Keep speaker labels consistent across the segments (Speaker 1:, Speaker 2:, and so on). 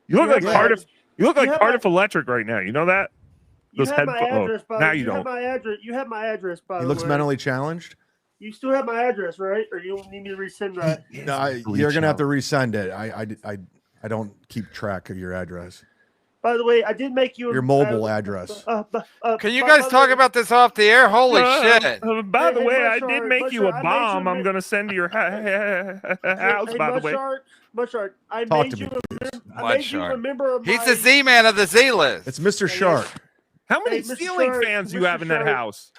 Speaker 1: You look like
Speaker 2: Yeah.
Speaker 1: Cardiff. You look like
Speaker 2: have
Speaker 1: Cardiff Electric right now. You know that?
Speaker 2: You
Speaker 1: Those
Speaker 2: have my
Speaker 1: headphones.
Speaker 2: address, by
Speaker 1: Now
Speaker 2: the
Speaker 1: you
Speaker 2: You have
Speaker 1: don't.
Speaker 2: my address. You have my address, by
Speaker 3: He
Speaker 2: the
Speaker 3: looks
Speaker 2: way.
Speaker 3: mentally challenged.
Speaker 2: You still have my address, right? Or you don't need me to resend that?
Speaker 3: No, you're gonna have to resend it. I don't keep track of your address.
Speaker 2: By the way, I did make you
Speaker 3: Your mobile address.
Speaker 4: Can you guys talk about this off the air? Holy shit!
Speaker 1: By the way, I
Speaker 2: Mudshard,
Speaker 1: did make you a
Speaker 2: Mudshard,
Speaker 1: bomb. I'm gonna send to your house.
Speaker 2: Hey,
Speaker 1: by the way,
Speaker 2: Mudshard, I
Speaker 3: Talk
Speaker 2: made
Speaker 3: to
Speaker 2: you
Speaker 3: me,
Speaker 2: a member of my...
Speaker 4: He's the Z-man of the Z-list.
Speaker 3: It's Mr. Shark.
Speaker 1: how many
Speaker 2: Mr.
Speaker 1: ceiling
Speaker 2: Shark,
Speaker 1: fans do
Speaker 2: Mr.
Speaker 1: you have in that
Speaker 2: Shark.
Speaker 1: house?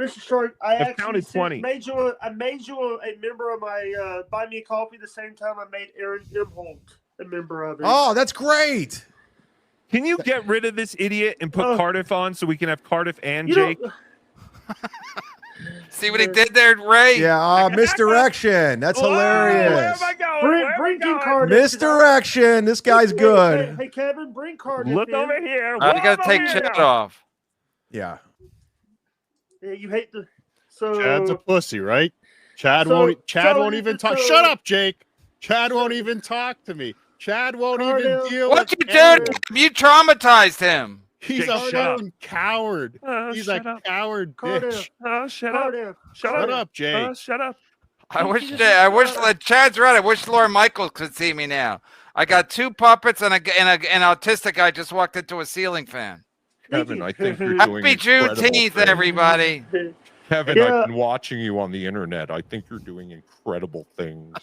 Speaker 2: Mr. Shark, I
Speaker 1: I've
Speaker 2: actually
Speaker 1: counted 20.
Speaker 2: made you a member of my Buy Me a Coffee the same time I made Aaron Imholt a member of it.
Speaker 3: Oh, that's great.
Speaker 1: Can you get rid of this idiot and put Cardiff on so we can have Cardiff and
Speaker 2: You
Speaker 1: Jake?
Speaker 4: See what he did there, Ray?
Speaker 3: Yeah, misdirection. That's hilarious.
Speaker 1: Where am I going?
Speaker 2: Bring Cardiff.
Speaker 3: Misdirection. This guy's good.
Speaker 2: Hey, Kevin, bring Cardiff.
Speaker 1: Look over here.
Speaker 4: You gotta take Chad off.
Speaker 3: Yeah.
Speaker 2: Yeah, you hate the. So
Speaker 5: Chad's a pussy, right? Chad won't even talk. Shut up, Jake. Chad won't even talk to me. Chad won't even deal
Speaker 4: What
Speaker 5: with
Speaker 4: you did? You traumatized him.
Speaker 5: He's
Speaker 1: Jake,
Speaker 5: a
Speaker 1: shut up.
Speaker 5: fucking coward. He's a
Speaker 1: shut up.
Speaker 5: coward bitch.
Speaker 1: Shut
Speaker 2: Cardiff.
Speaker 1: up.
Speaker 5: Shut up, Jake.
Speaker 1: Shut up.
Speaker 4: I wish Chad's right. I wish Lauren Michaels could see me now. I got 2 puppets and an autistic guy just walked into a ceiling fan.
Speaker 1: Kevin, I think you're doing
Speaker 4: Happy
Speaker 1: incredible
Speaker 4: Juneteenth,
Speaker 1: things.
Speaker 4: everybody.
Speaker 1: Kevin,
Speaker 2: Yeah.
Speaker 1: I've been watching you on the internet. I think you're doing incredible things.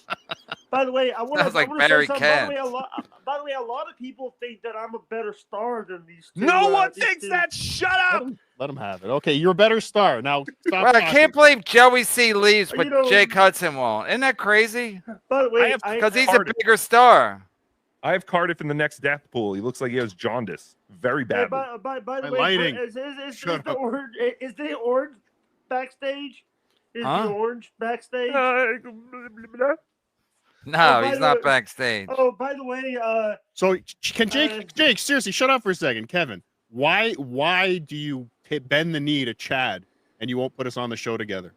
Speaker 2: By the way, I want
Speaker 4: Sounds like
Speaker 2: to
Speaker 4: Barry
Speaker 2: say something.
Speaker 4: Katz.
Speaker 2: By the way, a lot of people think that I'm a better star than these two.
Speaker 1: No one
Speaker 2: these
Speaker 1: thinks
Speaker 2: two.
Speaker 1: that. Shut up.
Speaker 5: Let him have it. Okay, you're a better star. Now stop
Speaker 4: Well, I
Speaker 5: talking.
Speaker 4: can't believe Joey C leaves, but
Speaker 2: You know-
Speaker 4: Jake Hudson won't. Isn't that crazy?
Speaker 2: By the way,
Speaker 4: Because he's a
Speaker 1: Cardiff.
Speaker 4: bigger star.
Speaker 1: I have Cardiff in the next death pool. He looks like he has jaundice. Very
Speaker 2: Hey,
Speaker 1: badly.
Speaker 2: by the
Speaker 5: My
Speaker 2: way,
Speaker 5: lighting.
Speaker 2: is
Speaker 5: Shut
Speaker 2: the
Speaker 5: up.
Speaker 2: orange? Is the orange backstage? Is
Speaker 4: Huh?
Speaker 2: the orange backstage?
Speaker 4: No,
Speaker 2: by
Speaker 4: he's
Speaker 2: the
Speaker 4: not
Speaker 2: way-
Speaker 4: backstage.
Speaker 2: Oh, by the way,
Speaker 5: So can Jake seriously shut up for a second, Kevin? Why do you bend the knee to Chad and you won't put us on the show together?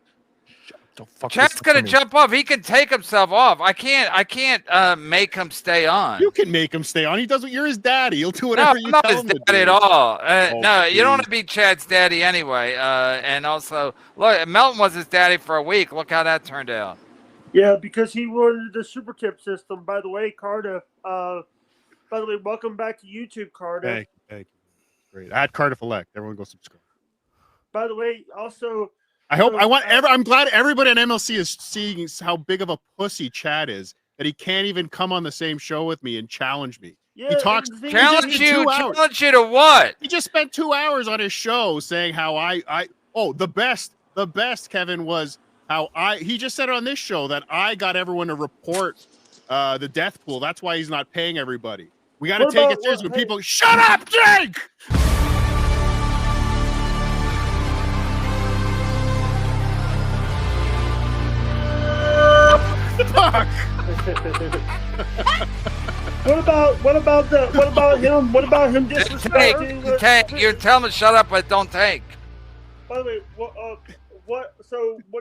Speaker 4: Chad's gonna jump off. He can take himself off. I can't make him stay on.
Speaker 5: You can make him stay on. He does what you're his daddy. He'll do
Speaker 4: No,
Speaker 5: whatever
Speaker 4: I'm
Speaker 5: you
Speaker 4: not
Speaker 5: tell
Speaker 4: his
Speaker 5: him to
Speaker 4: daddy
Speaker 5: do.
Speaker 4: at all.
Speaker 5: Oh,
Speaker 4: No, you don't want
Speaker 5: please.
Speaker 4: to be Chad's daddy anyway. And also, look, Melton was his daddy for a week. Look how that turned out.
Speaker 2: yeah, because he wanted the super tip system. By the way, Cardiff. By the way, welcome back to YouTube, Cardiff.
Speaker 5: Thank you. Great. At Cardiff Elect. Everyone go subscribe.
Speaker 2: By the way, also.
Speaker 5: I'm glad everybody on MLC is seeing how big of a pussy Chad is, that he can't even come on the same show with me and challenge me.
Speaker 2: Yeah,
Speaker 5: He talks
Speaker 2: and the thing is,
Speaker 4: Challenge
Speaker 5: just
Speaker 4: you.
Speaker 5: did 2 hours.
Speaker 4: Challenge you to what?
Speaker 5: He just spent 2 hours on his show saying how the best, Kevin, was how he just said on this show that I got everyone to report the death pool. That's why he's not paying everybody. We got to
Speaker 2: What
Speaker 5: take
Speaker 2: about-
Speaker 5: it seriously. When
Speaker 2: hey-
Speaker 5: people shut up, Jake. Fuck.
Speaker 2: What about him? What about him disrespecting?
Speaker 4: Tank. You tell him to shut up, but don't tank.
Speaker 2: By the way, what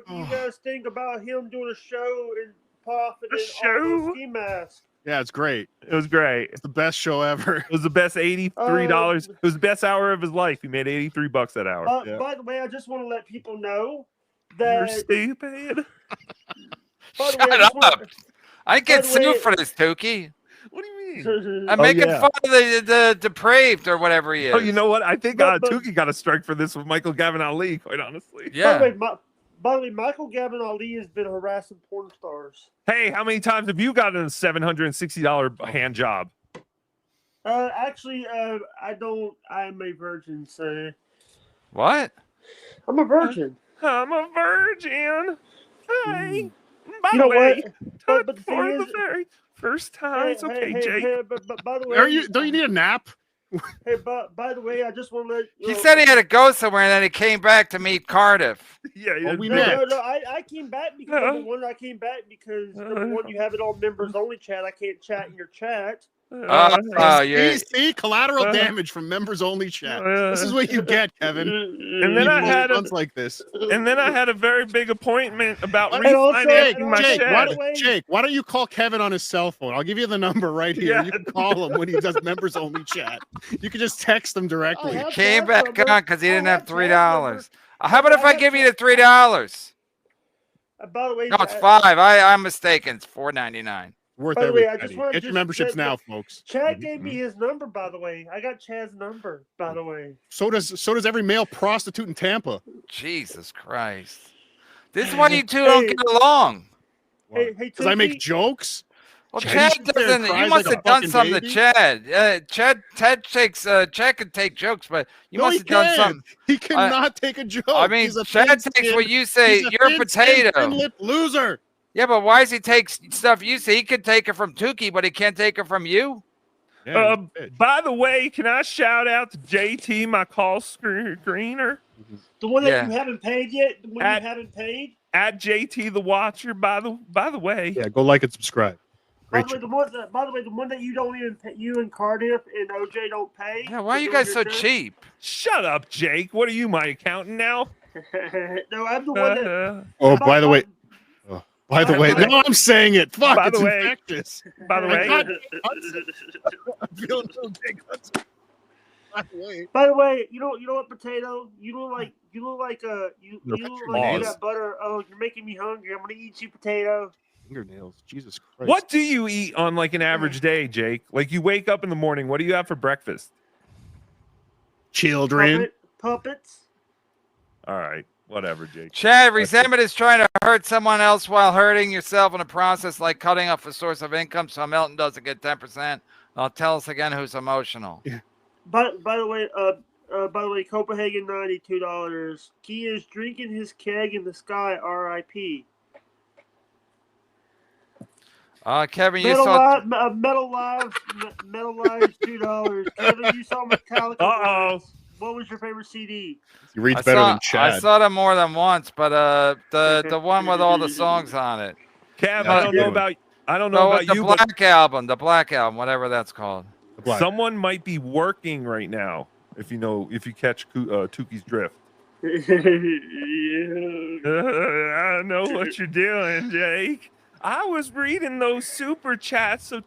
Speaker 2: do you guys think about him doing a show and profiting off of ski mask?
Speaker 5: Yeah, it's great.
Speaker 1: It was great.
Speaker 5: It's the best show ever.
Speaker 1: It was the best $83. It was the best hour of his life. He made $83 that hour.
Speaker 2: By the way, I just want to let people know
Speaker 1: You're
Speaker 2: that.
Speaker 1: stupid.
Speaker 2: By the way,
Speaker 4: Shut up. I get
Speaker 2: by the way-
Speaker 4: sued for this, Tukey.
Speaker 1: What do you mean?
Speaker 4: I'm
Speaker 1: Oh,
Speaker 4: making
Speaker 1: yeah.
Speaker 4: fun of the depraved or whatever he is.
Speaker 1: Oh, you know what? I think
Speaker 2: But-
Speaker 1: Tukey got a strike for this with Michael Gavin Ali, quite honestly.
Speaker 4: Yeah.
Speaker 2: By the way, Michael Gavin Ali has been harassing porn stars.
Speaker 1: Hey, how many times have you gotten a $760 hand job?
Speaker 2: Actually, I don't. I'm a virgin, so
Speaker 4: What?
Speaker 2: I'm a virgin.
Speaker 1: I'm a virgin. Hey. By
Speaker 2: You
Speaker 1: the
Speaker 2: know
Speaker 1: way,
Speaker 2: what? But the
Speaker 1: for
Speaker 2: thing
Speaker 1: the
Speaker 2: is,
Speaker 1: very first time, it's okay, Jake.
Speaker 2: but by the way,
Speaker 5: Don't you need a nap?
Speaker 2: Hey, by the way, I just want to let you
Speaker 4: He
Speaker 2: know-
Speaker 4: said he had to go somewhere and then he came back to meet Cardiff.
Speaker 1: Yeah,
Speaker 5: Well, we
Speaker 2: No,
Speaker 5: met.
Speaker 2: no, I came back because number one, you have it on members only chat. I can't chat in your chat.
Speaker 5: See, collateral damage from members only chat. This is what you get, Kevin.
Speaker 1: And then I had
Speaker 5: like this.
Speaker 1: And then I had a very big appointment about
Speaker 5: Jake,
Speaker 1: refinancing my shed.
Speaker 5: Jake, why don't you call Kevin on his cell phone? I'll give you the number right here.
Speaker 1: Yeah.
Speaker 5: You can call him when he does members only chat. You can just text him directly.
Speaker 4: He came back on because he didn't have $3. How about if I give you the $3?
Speaker 2: By the way,
Speaker 4: No, it's $5. I'm mistaken. It's $4.99.
Speaker 5: Worth
Speaker 2: by the way,
Speaker 5: every
Speaker 2: I just
Speaker 5: penny.
Speaker 2: wanted
Speaker 5: Get
Speaker 2: to
Speaker 5: your memberships
Speaker 2: say-
Speaker 5: now, folks.
Speaker 2: Chad gave me his number, by the way. I got Chad's number, by the way.
Speaker 5: So does every male prostitute in Tampa.
Speaker 4: Jesus Christ. This is why you two don't get along.
Speaker 2: Hey,
Speaker 5: Because I make jokes.
Speaker 4: Well,
Speaker 5: Chad
Speaker 4: Chad
Speaker 5: sits there and
Speaker 4: doesn't. You
Speaker 5: cries
Speaker 4: must
Speaker 5: like a
Speaker 4: have done
Speaker 5: fucking
Speaker 4: something
Speaker 5: baby.
Speaker 4: to Chad. Chad can take jokes, but you
Speaker 5: No,
Speaker 4: must
Speaker 5: he
Speaker 4: have done
Speaker 5: can't.
Speaker 4: something.
Speaker 5: He cannot take a joke.
Speaker 4: I mean,
Speaker 5: He's a
Speaker 4: Chad takes
Speaker 5: thin-skinned-
Speaker 4: what you say.
Speaker 5: he's
Speaker 4: You're a
Speaker 5: thin-skinned,
Speaker 4: potato.
Speaker 5: thin-lipped loser.
Speaker 4: Yeah, but why does he take stuff you say? He could take it from Tukey, but he can't take it from you.
Speaker 5: Yeah, he's a bitch.
Speaker 1: By the way, can I shout out to JT, my call screener,
Speaker 2: The one that
Speaker 4: Yeah.
Speaker 2: you haven't paid yet? The one
Speaker 1: At-
Speaker 2: you haven't paid?
Speaker 1: at JT the Watcher? By the way,
Speaker 5: Yeah, go like and subscribe.
Speaker 2: By
Speaker 5: Great
Speaker 2: the way, the one that you don't even pay, you and Cardiff and OJ don't pay.
Speaker 4: Yeah, why are you
Speaker 2: for
Speaker 4: guys
Speaker 2: doing
Speaker 4: so
Speaker 2: your
Speaker 4: cheap?
Speaker 1: shut up, Jake. What are you, my accountant now?
Speaker 2: show. No, I'm the one that.
Speaker 5: Oh, by the way, no, I'm saying it. Fuck,
Speaker 1: By
Speaker 5: it's
Speaker 1: the way-
Speaker 5: infectious.
Speaker 1: by the way,
Speaker 5: I'm feeling so big. By the way,
Speaker 2: By the way, you know what, potato? You look like you
Speaker 5: Your
Speaker 2: look
Speaker 5: picture
Speaker 2: like you
Speaker 1: laws.
Speaker 2: got butter. Oh, you're making me hungry. I'm gonna eat you, potato.
Speaker 5: fingernails. Jesus Christ.
Speaker 1: what do you eat on like an average day, Jake? Like you wake up in the morning, what do you have for breakfast?
Speaker 5: Children.
Speaker 2: Puppets.
Speaker 1: All right, whatever, Jake.
Speaker 4: Chad, resentment is trying to hurt someone else while hurting yourself in the process, like cutting off a source of income so Melton doesn't get 10%. Tell us again who's emotional.
Speaker 2: By the way, Copenhagen $92. He is drinking his keg in the sky. R.I.P.
Speaker 4: Kevin, you
Speaker 2: Metal
Speaker 4: saw.
Speaker 2: Live, Metal Live $2. Kevin, you saw Metallica.
Speaker 1: Uh-oh.
Speaker 2: once. What was your favorite CD?
Speaker 5: He reads
Speaker 4: I
Speaker 5: better
Speaker 4: saw,
Speaker 5: than Chad.
Speaker 4: I saw them more than once, but the one with all the songs on it.
Speaker 1: Kev,
Speaker 5: Yeah,
Speaker 1: I don't know
Speaker 5: yeah.
Speaker 1: about
Speaker 4: No,
Speaker 1: about
Speaker 4: the
Speaker 1: you, but
Speaker 4: the Black Album, whatever that's called.
Speaker 5: The black.
Speaker 1: someone might be working right now. If you catch Tukey's drift.
Speaker 2: Yeah.
Speaker 1: I know what you're doing, Jake. I was reading those super chats, so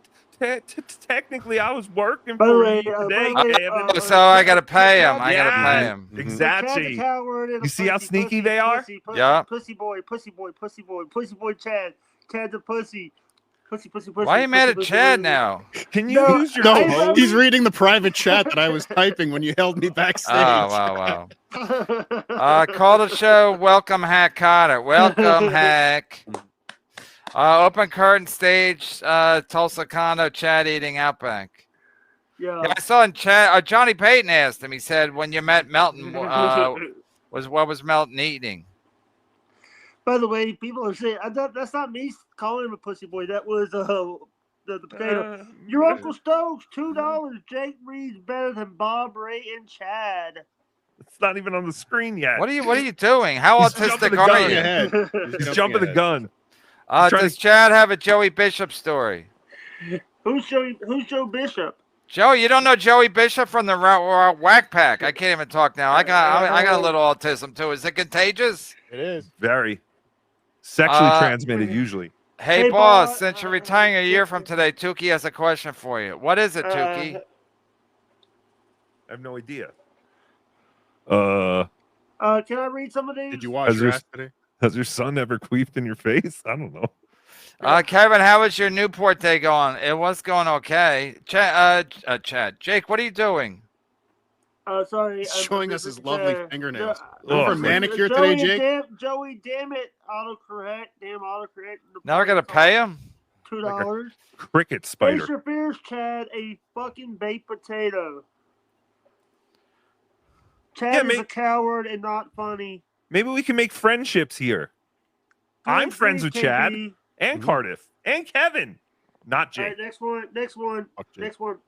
Speaker 1: technically I was working
Speaker 2: By the
Speaker 1: for
Speaker 2: way,
Speaker 1: you
Speaker 2: by the
Speaker 1: today,
Speaker 2: way,
Speaker 1: Kevin.
Speaker 4: So I gotta pay him. I
Speaker 1: Yeah.
Speaker 4: gotta pay him.
Speaker 1: Exactly.
Speaker 2: Chad's a coward and a
Speaker 1: You see how
Speaker 2: pussy,
Speaker 1: sneaky
Speaker 2: pussy,
Speaker 1: they are?
Speaker 2: pussy, pussy,
Speaker 4: Yeah.
Speaker 2: Pussy boy, Chad. Chad's a pussy. Pussy.
Speaker 4: Why are you mad at
Speaker 2: pussy,
Speaker 4: Chad
Speaker 2: pussy.
Speaker 4: now?
Speaker 1: Can you
Speaker 2: No,
Speaker 1: use your
Speaker 5: No,
Speaker 1: phone?
Speaker 5: he's reading the private chat that I was typing when you held me backstage.
Speaker 4: Oh, wow. Call the show. Welcome, Hack Carter. Welcome, Hack. Open curtain stage. Tulsa condo. Chad eating Outback.
Speaker 2: Yeah.
Speaker 4: Yeah, I saw in chat. Johnny Payton asked him. He said, "When you met Melton, what was Melton eating?"
Speaker 2: By the way, people are saying that's not me calling him a pussy boy. That was the potato. Your Uncle Stokes, $2. Jake reads better than Bob, Ray, and Chad.
Speaker 1: It's not even on the screen yet.
Speaker 4: What are you doing? How
Speaker 1: He's jumping
Speaker 4: autistic
Speaker 1: the
Speaker 4: are
Speaker 1: gun.
Speaker 4: you?
Speaker 5: Ahead.
Speaker 1: He's jumping the gun. trying
Speaker 4: Does Chad have a Joey Bishop story?
Speaker 2: Who's Joe Bishop?
Speaker 4: Joey, you don't know Joey Bishop from the Whack Pack? I can't even talk now. I got a little autism too. Is it contagious?
Speaker 5: It is.
Speaker 1: Very sexually transmitted, usually.
Speaker 4: Hey,
Speaker 2: Hey,
Speaker 4: boss,
Speaker 2: boss,
Speaker 4: since you're retiring a year from today, Tukey has a question for you. What is it, Tukey?
Speaker 1: I have no idea.
Speaker 2: Can I read some of these?
Speaker 5: Did you watch
Speaker 1: your-
Speaker 5: Rast today?
Speaker 1: Has your son ever queefed in your face? I don't know.
Speaker 4: Kevin, how was your Newport day going? It was going okay. Chad, Jake, what are you doing?
Speaker 2: Sorry.
Speaker 5: He's showing us his lovely fingernails.
Speaker 1: Oh,
Speaker 5: For
Speaker 1: it's
Speaker 5: manicure today, Jake?
Speaker 2: Joey, damn it. Autocorrect. Damn autocorrect.
Speaker 4: Now we're gonna pay him?
Speaker 2: $2.
Speaker 1: Cricket
Speaker 2: Face
Speaker 1: spider.
Speaker 2: your fears, Chad. A fucking baked potato. Chad is a coward and not funny.
Speaker 1: Maybe we can make friendships here. I'm friends with Chad and Cardiff and Kevin, not
Speaker 2: All
Speaker 1: Jake.
Speaker 2: right, next one.
Speaker 5: Fuck Jake.
Speaker 2: Next one.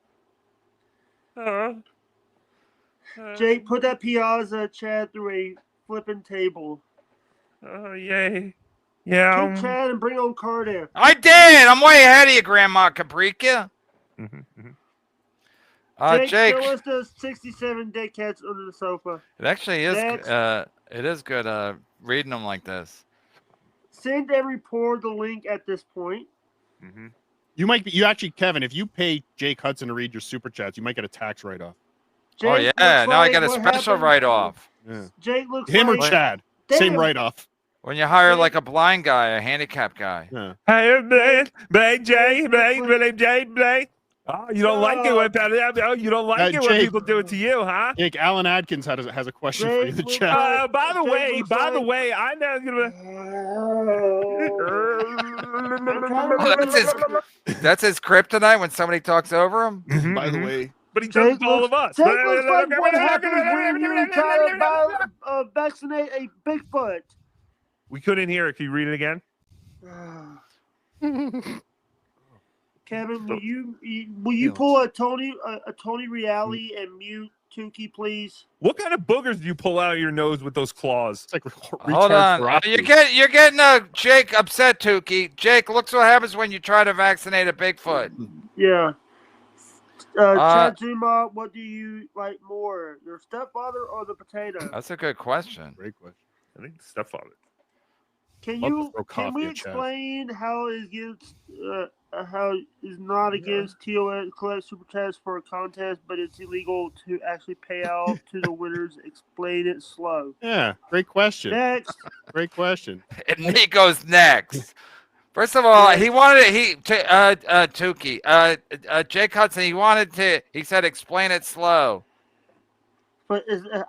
Speaker 2: Jake, put that Piazza Chad through a flipping table.
Speaker 1: Oh, yay. Yeah.
Speaker 2: Kick Chad and bring on Cardiff.
Speaker 4: I did. I'm way ahead of you, Grandma Caprica. Jake,
Speaker 2: show us the 67 dead cats under the sofa.
Speaker 4: it actually is.
Speaker 2: Next.
Speaker 4: It is good. Reading them like this.
Speaker 2: Send and report the link at this point.
Speaker 5: You might be. You actually, Kevin, if you pay Jake Hudson to read your super chats, you might get a tax write-off.
Speaker 2: Jake,
Speaker 4: Oh yeah,
Speaker 2: looks
Speaker 4: now I
Speaker 2: like
Speaker 4: got a
Speaker 2: what
Speaker 4: special
Speaker 2: happened-
Speaker 4: write-off.
Speaker 5: Yeah.
Speaker 2: Jake looks
Speaker 5: Him or
Speaker 2: like
Speaker 5: Chad, same
Speaker 2: Damn.
Speaker 5: write-off.
Speaker 4: When you hire like a blind guy, a handicapped guy.
Speaker 5: Yeah.
Speaker 1: Hey, Blake, Jay, Blake. Oh, you don't like it when you don't like it when
Speaker 5: Jake.
Speaker 1: people do it to you, huh?
Speaker 5: Jake, Alan Adkins has a question for you in the
Speaker 2: Jake,
Speaker 5: chat.
Speaker 1: By the
Speaker 2: Jake
Speaker 1: way,
Speaker 2: looks like-
Speaker 1: I'm not gonna.
Speaker 4: That's his kryptonite when somebody talks over him.
Speaker 5: By the way,
Speaker 1: But he does it
Speaker 2: Jake
Speaker 1: to all
Speaker 2: looks,
Speaker 1: of us.
Speaker 2: Jake looks like what happens when you try to vaccinate a Bigfoot.
Speaker 1: We couldn't hear it. Can you read it again?
Speaker 2: Kevin, will you pull a Tony Reale and mute Tukey, please?
Speaker 1: What kind of boogers do you pull out of your nose with those claws?
Speaker 5: it's like
Speaker 4: Hold on. You're getting Jake upset, Tukey. Jake, look what happens when you try to vaccinate a Bigfoot.
Speaker 2: Yeah. Chad Zumock, what do you like more, your stepfather or the potato?
Speaker 4: That's a good question.
Speaker 5: Great question.
Speaker 1: I think stepfather.
Speaker 2: Can
Speaker 5: Love to
Speaker 2: you
Speaker 5: throw
Speaker 2: can we
Speaker 5: coffee at Chad.
Speaker 2: explain how is against how is not against TOS collect super chats for a contest, but it's illegal to actually pay out to the winners? Explain it slow.
Speaker 5: Yeah, great question.
Speaker 2: Next,
Speaker 5: Great question.
Speaker 4: And Nico's next. First of all, he wanted it. Tukey. Jake Hudson. He said, explain it slow.
Speaker 2: but here's the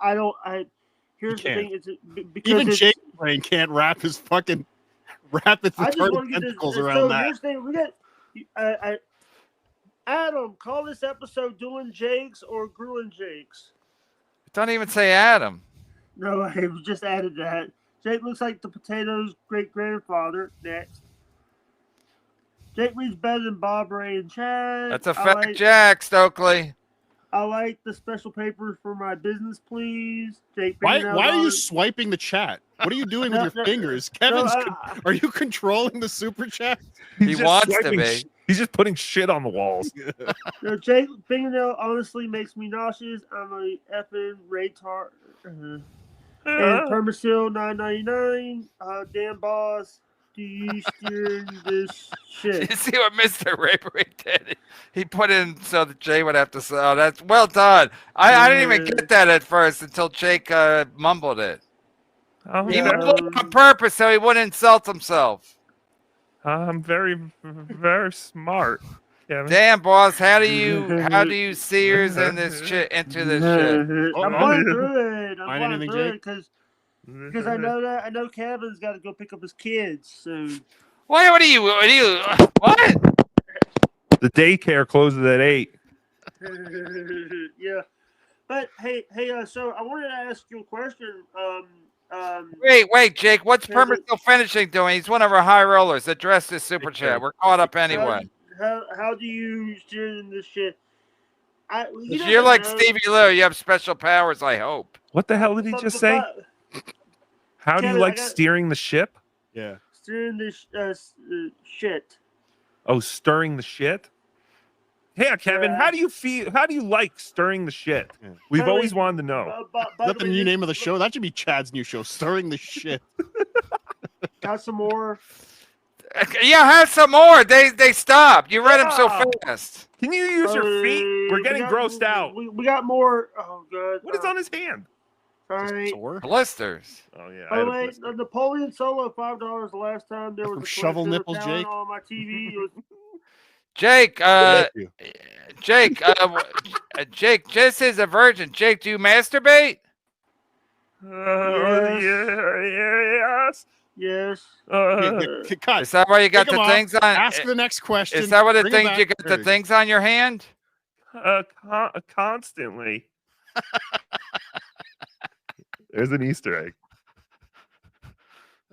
Speaker 2: thing: it's because
Speaker 5: Even
Speaker 2: it's,
Speaker 5: Jake Brain can't wrap his fucking
Speaker 2: I just want
Speaker 5: retarded
Speaker 2: to get this.
Speaker 5: tentacles
Speaker 2: So
Speaker 5: around that.
Speaker 2: here's the thing: we got Adam. Call this episode "Doing Jakes" or "Growing Jakes."
Speaker 4: Don't even say Adam.
Speaker 2: No, I just added that. Jake looks like the potato's great grandfather. Next. Jake reads better than Bob, Ray, and Chad.
Speaker 4: That's a fact, Jack Stokely.
Speaker 2: I like the special papers for my business, please. Jake,
Speaker 5: Why
Speaker 2: bring it out
Speaker 5: are you
Speaker 2: on-
Speaker 5: swiping the chat? What are you doing with
Speaker 2: No,
Speaker 5: your
Speaker 2: no,
Speaker 5: fingers?
Speaker 2: no,
Speaker 5: Kevin's are you controlling the super chat?
Speaker 4: He
Speaker 1: just
Speaker 4: wants to
Speaker 1: swiping
Speaker 4: be.
Speaker 1: He's just putting shit on the walls.
Speaker 2: No, Jake fingernail honestly makes me nauseous. I'm a effing retard. And Permasil 999. Damn boss, do you steer this shit?
Speaker 4: You see what Mr. Rapery did? He put in so that Jay would have to say, oh, that's well done. I didn't even get that at first until Jake mumbled it. He mumbled it on purpose so he wouldn't insult himself.
Speaker 1: I'm very, very smart. Yeah,
Speaker 4: Damn, boss, how do you Sears in this shit into this shit?
Speaker 2: I'm going through it. I'm
Speaker 5: Find
Speaker 2: going
Speaker 5: anything,
Speaker 2: through
Speaker 5: Jake?
Speaker 2: it because I know Kevin's got to go pick up his kids soon.
Speaker 4: What are you? What?
Speaker 1: The daycare closes at 8.
Speaker 2: Yeah, but hey, so I wanted to ask you a question.
Speaker 4: Wait, Jake. What's Permissill Finishing doing? He's one of our high rollers. Address this super chat. We're caught up anyway.
Speaker 2: How do you steer in this shit?
Speaker 4: You're like Stevie Lou. You have special powers, I hope.
Speaker 1: What the hell did he just say? How do you
Speaker 2: Kevin,
Speaker 1: like steering the ship?
Speaker 5: Yeah.
Speaker 2: Steering this shit.
Speaker 1: Oh, stirring the shit? Yeah, Kevin, how do you feel? How do you like stirring the shit?
Speaker 5: Yeah.
Speaker 1: We've
Speaker 2: Kevin,
Speaker 1: always wanted to know.
Speaker 2: By
Speaker 5: Is that the
Speaker 2: way,
Speaker 5: new name of the show? That should be Chad's new show, Stirring the Shit.
Speaker 2: Got some more.
Speaker 4: Yeah, have some more. They stopped. You read them so fast.
Speaker 1: Can you use your feet? We're getting grossed out.
Speaker 2: We got more. Oh, God.
Speaker 1: What is on his hand?
Speaker 2: Sorry.
Speaker 5: Sore?
Speaker 4: Blisters.
Speaker 1: Oh, yeah.
Speaker 2: By the way, the Napoleon Solo, $5 the last time there was
Speaker 5: From
Speaker 2: a
Speaker 5: Shovel
Speaker 2: collection of
Speaker 5: Nipples,
Speaker 2: talent
Speaker 5: Jake?
Speaker 2: on my TV. It was
Speaker 4: Jake,
Speaker 5: Thank you.
Speaker 4: Jake, just is a virgin. Jake, do you masturbate?
Speaker 1: Yes.
Speaker 2: yes.
Speaker 5: Cut.
Speaker 4: Is that why you got
Speaker 5: Take 'em
Speaker 4: the
Speaker 5: off.
Speaker 4: things on?
Speaker 5: Ask the next question.
Speaker 4: Is that what the
Speaker 5: Bring it
Speaker 4: things
Speaker 5: back.
Speaker 4: you got
Speaker 5: There
Speaker 4: the
Speaker 5: you go.
Speaker 4: things on your hand?
Speaker 1: Constantly. There's an Easter egg.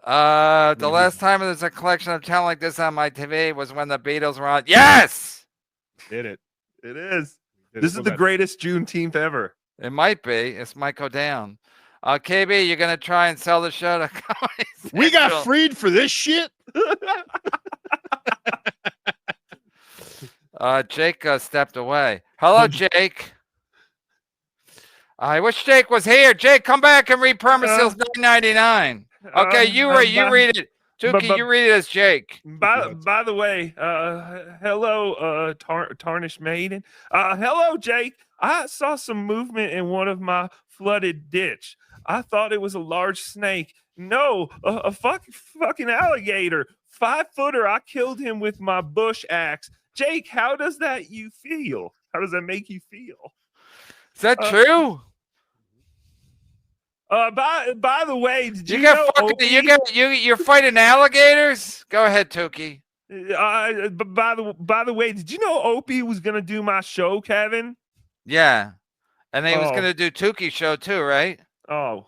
Speaker 4: The last time there's a collection of talent like this on my TV was when the Beatles were on. Yes,
Speaker 5: Did it.
Speaker 1: It is.
Speaker 5: Did
Speaker 1: This
Speaker 5: it.
Speaker 1: is the greatest Juneteenth ever.
Speaker 4: it might be. It might go down. KB, you're gonna try and sell the show to Comedy
Speaker 5: We got
Speaker 4: Central.
Speaker 5: freed for this shit?
Speaker 4: Jake stepped away. Hello, Jake. I wish Jake was here. Jake, come back and read Permaseal's $9.99. Okay, you read it. TOOKIE, you read it as Jake.
Speaker 1: By the way, hello, Tarnished Maiden. Hello, Jake. I saw some movement in one of my flooded ditch. I thought it was a large snake. No, a fucking alligator. 5-footer. I killed him with my bush axe. Jake, how does that you feel? How does that make you feel?
Speaker 4: Is that true?
Speaker 1: By the way, did you
Speaker 4: got
Speaker 1: know
Speaker 4: fucking, you're fighting alligators? Go ahead, TOOKIE.
Speaker 1: By the way, did you know Opie was gonna do my show, Kevin?
Speaker 4: Yeah, and he was gonna do TOOKIE show too, right?
Speaker 1: Oh,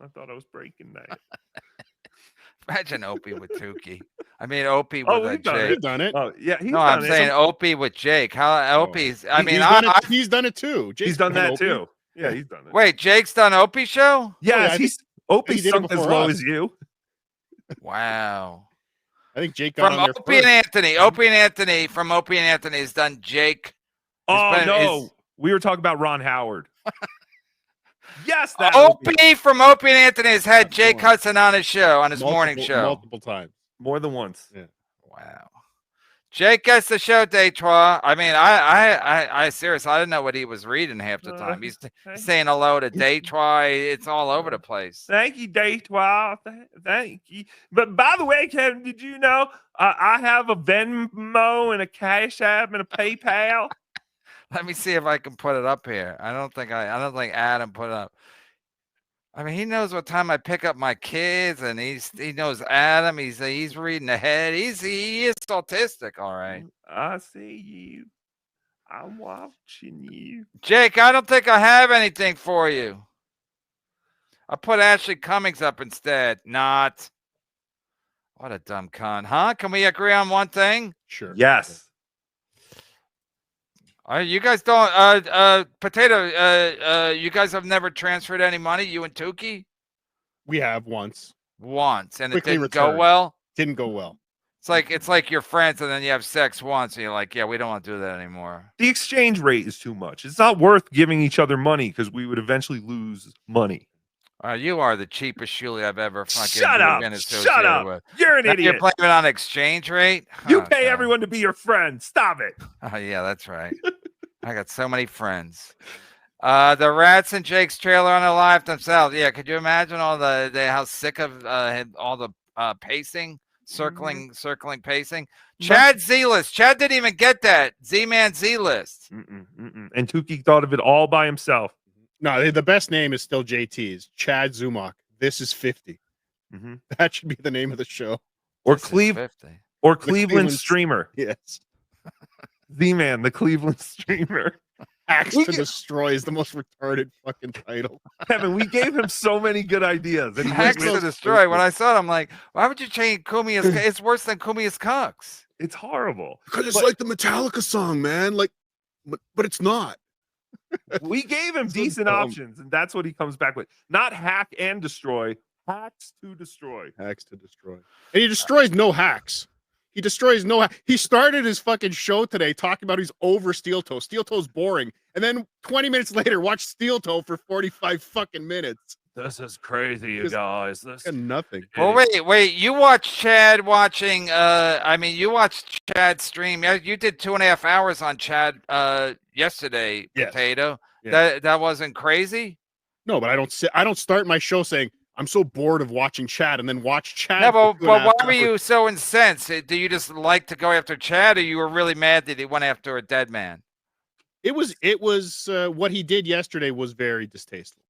Speaker 1: I thought I was breaking that.
Speaker 4: Imagine Opie with TOOKIE. I mean, Opie with Jake.
Speaker 5: He's done it.
Speaker 1: Oh yeah,
Speaker 4: no, I'm saying Opie with Jake. How Opie's? I mean,
Speaker 5: he's done it too. Jake's
Speaker 1: he's done that too. Yeah, he's done it.
Speaker 4: Wait, Jake's done Opie show?
Speaker 1: Yes, Opie sunk as low as you.
Speaker 4: Wow.
Speaker 5: I think Jake got
Speaker 4: from
Speaker 5: on there
Speaker 4: Opie
Speaker 5: first.
Speaker 4: and Anthony. Opie and Anthony from Opie and Anthony has done Jake.
Speaker 1: Oh no, we were talking about Ron Howard. Yes, that
Speaker 4: Opie from Opie and Anthony has had Jake Hudson on his show, on his morning show.
Speaker 5: Multiple times.
Speaker 1: More than once.
Speaker 5: Yeah.
Speaker 4: Wow. Jake gets the show, Detroit. I mean, I seriously, I didn't know what he was reading half the time. He's saying hello to Detroit. It's all over the place.
Speaker 1: Thank you, Detroit. Thank you. But by the way, Kevin, did you know I have a Venmo and a Cash App and a PayPal?
Speaker 4: Let me see if I can put it up here. I don't think Adam put it up. I mean, he knows what time I pick up my kids, and he knows Adam. He's reading ahead. He is autistic, all right.
Speaker 1: I see you. I'm watching you.
Speaker 4: Jake, I don't think I have anything for you. I put Ashley Cummings up instead. Not. What a dumb cunt, huh? Can we agree on one thing?
Speaker 5: Sure.
Speaker 1: Yes.
Speaker 4: You guys don't Potato, you guys have never transferred any money, you and TOOKIE?
Speaker 5: We have once.
Speaker 4: And
Speaker 5: Quickly
Speaker 4: it didn't go well?
Speaker 5: Didn't go well.
Speaker 4: It's like you're friends and then you have sex once and you're like, yeah, we don't want to do that anymore.
Speaker 1: The exchange rate is too much. It's not worth giving each other money because we would eventually lose money.
Speaker 4: You are the cheapest Shuli I've ever fucking been associated
Speaker 1: Shut up.
Speaker 4: with.
Speaker 1: You're an idiot.
Speaker 4: You're blaming on exchange rate?
Speaker 1: You pay everyone to be your friend. Stop it.
Speaker 4: Oh, yeah, that's right. I got so many friends. The rats in Jake's trailer on their life themselves. Yeah, could you imagine all how sick of all the pacing, circling pacing? Chad Z-list. Chad didn't even get that. Z-Man Z-list.
Speaker 1: And TOOKIE thought of it all by himself.
Speaker 5: No, the best name is still JT's. Chad Zumock. This is 50. That should be the name of the show.
Speaker 1: Or Cleveland Streamer.
Speaker 5: Yes.
Speaker 1: Z-Man, the Cleveland Streamer.
Speaker 5: Axe to Destroy is the most retarded fucking title.
Speaker 1: Kevin, we gave him so many good ideas. And
Speaker 4: Axe to Destroy. When I saw it, I'm like, why would you change Kumi's? It's worse than Kumi's Cox.
Speaker 1: It's horrible.
Speaker 5: Because it's like the Metallica song, man. Like, but it's not.
Speaker 1: We gave him decent options, and that's what he comes back with. Not hack and destroy. Hacks to destroy.
Speaker 5: Hacks to destroy. And he destroys no hacks. He destroys no. He started his fucking show today talking about he's over Steel Toe. Steel Toe's boring, and then 20 minutes later, watch Steel Toe for 45 fucking minutes.
Speaker 1: This is crazy, you guys. This
Speaker 5: is nothing.
Speaker 4: Well, wait. You watched Chad watching. You watched Chad stream. You did 2.5 hours on Chad yesterday. Yes. Potato. Yes. That wasn't crazy.
Speaker 5: No, but I don't start my show saying I'm so bored of watching Chad and then watch Chad.
Speaker 4: No, but why were you so incensed? Do you just like to go after Chad, or you were really mad that he went after a dead man?
Speaker 5: It was what he did yesterday was very distasteful.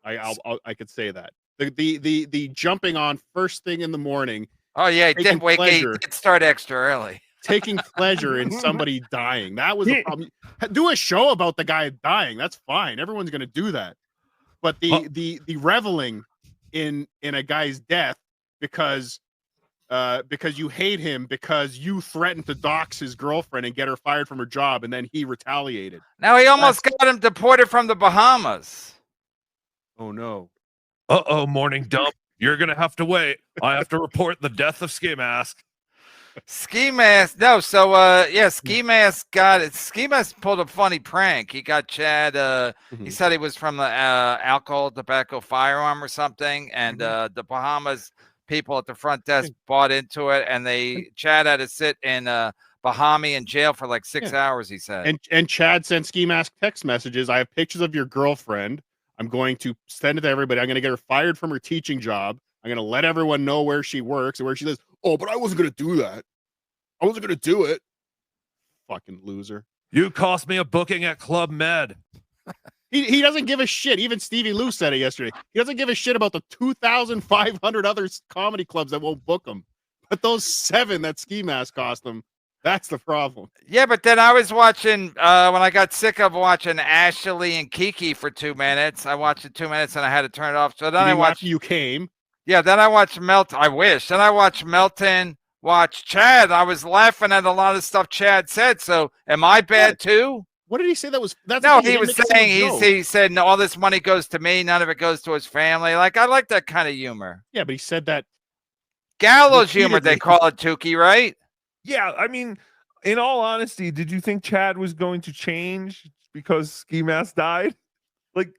Speaker 5: I could say that. The jumping on first thing in the morning.
Speaker 4: Oh yeah, he did start extra early.
Speaker 5: Taking pleasure in somebody dying. That was the problem. Do a show about the guy dying. That's fine. Everyone's gonna do that. But the reveling in a guy's death because you hate him because you threatened to dox his girlfriend and get her fired from her job, and then he retaliated.
Speaker 4: Now he almost got him deported from the Bahamas.
Speaker 5: Oh no.
Speaker 1: Morning dump. You're gonna have to wait. I have to report the death of Ski Mask.
Speaker 4: Ski Mask. No, so yeah, Ski Mask got it. Ski Mask pulled a funny prank. He got Chad. He said he was from the alcohol, tobacco, firearm or something, and the Bahamas people at the front desk bought into it, and Chad had to sit in Bahami in jail for like 6 hours. He said.
Speaker 5: And Chad sent Ski Mask text messages. I have pictures of your girlfriend. I'm going to send it to everybody. I'm going to get her fired from her teaching job. I'm going to let everyone know where she works and where she lives. Oh, but I wasn't going to do that. I wasn't going to do it. Fucking loser.
Speaker 1: You cost me a booking at Club Med.
Speaker 5: He doesn't give a shit. Even Stevie Lou said it yesterday. He doesn't give a shit about the 2,500 other comedy clubs that won't book him. But those 7 that Ski Mask cost him, that's the problem.
Speaker 4: Yeah, but then I was watching, when I got sick of watching Ashley and Kiki for 2 minutes, I watched it 2 minutes and I had to turn it off. So then I watched.
Speaker 5: You came.
Speaker 4: Yeah, then I watched Melton. I wish. Then I watched Melton, watch Chad. I was laughing at a lot of stuff Chad said. So am I bad too?
Speaker 5: What did he say that was? That's
Speaker 4: no, he was saying, he said, no, all this money goes to me. None of it goes to his family. Like, I like that kind of humor.
Speaker 5: Yeah, but he said that.
Speaker 4: Gallows humor, they call it, Tookie, right?
Speaker 1: Yeah, I mean, in all honesty, did you think Chad was going to change because Ski Mask died? Like,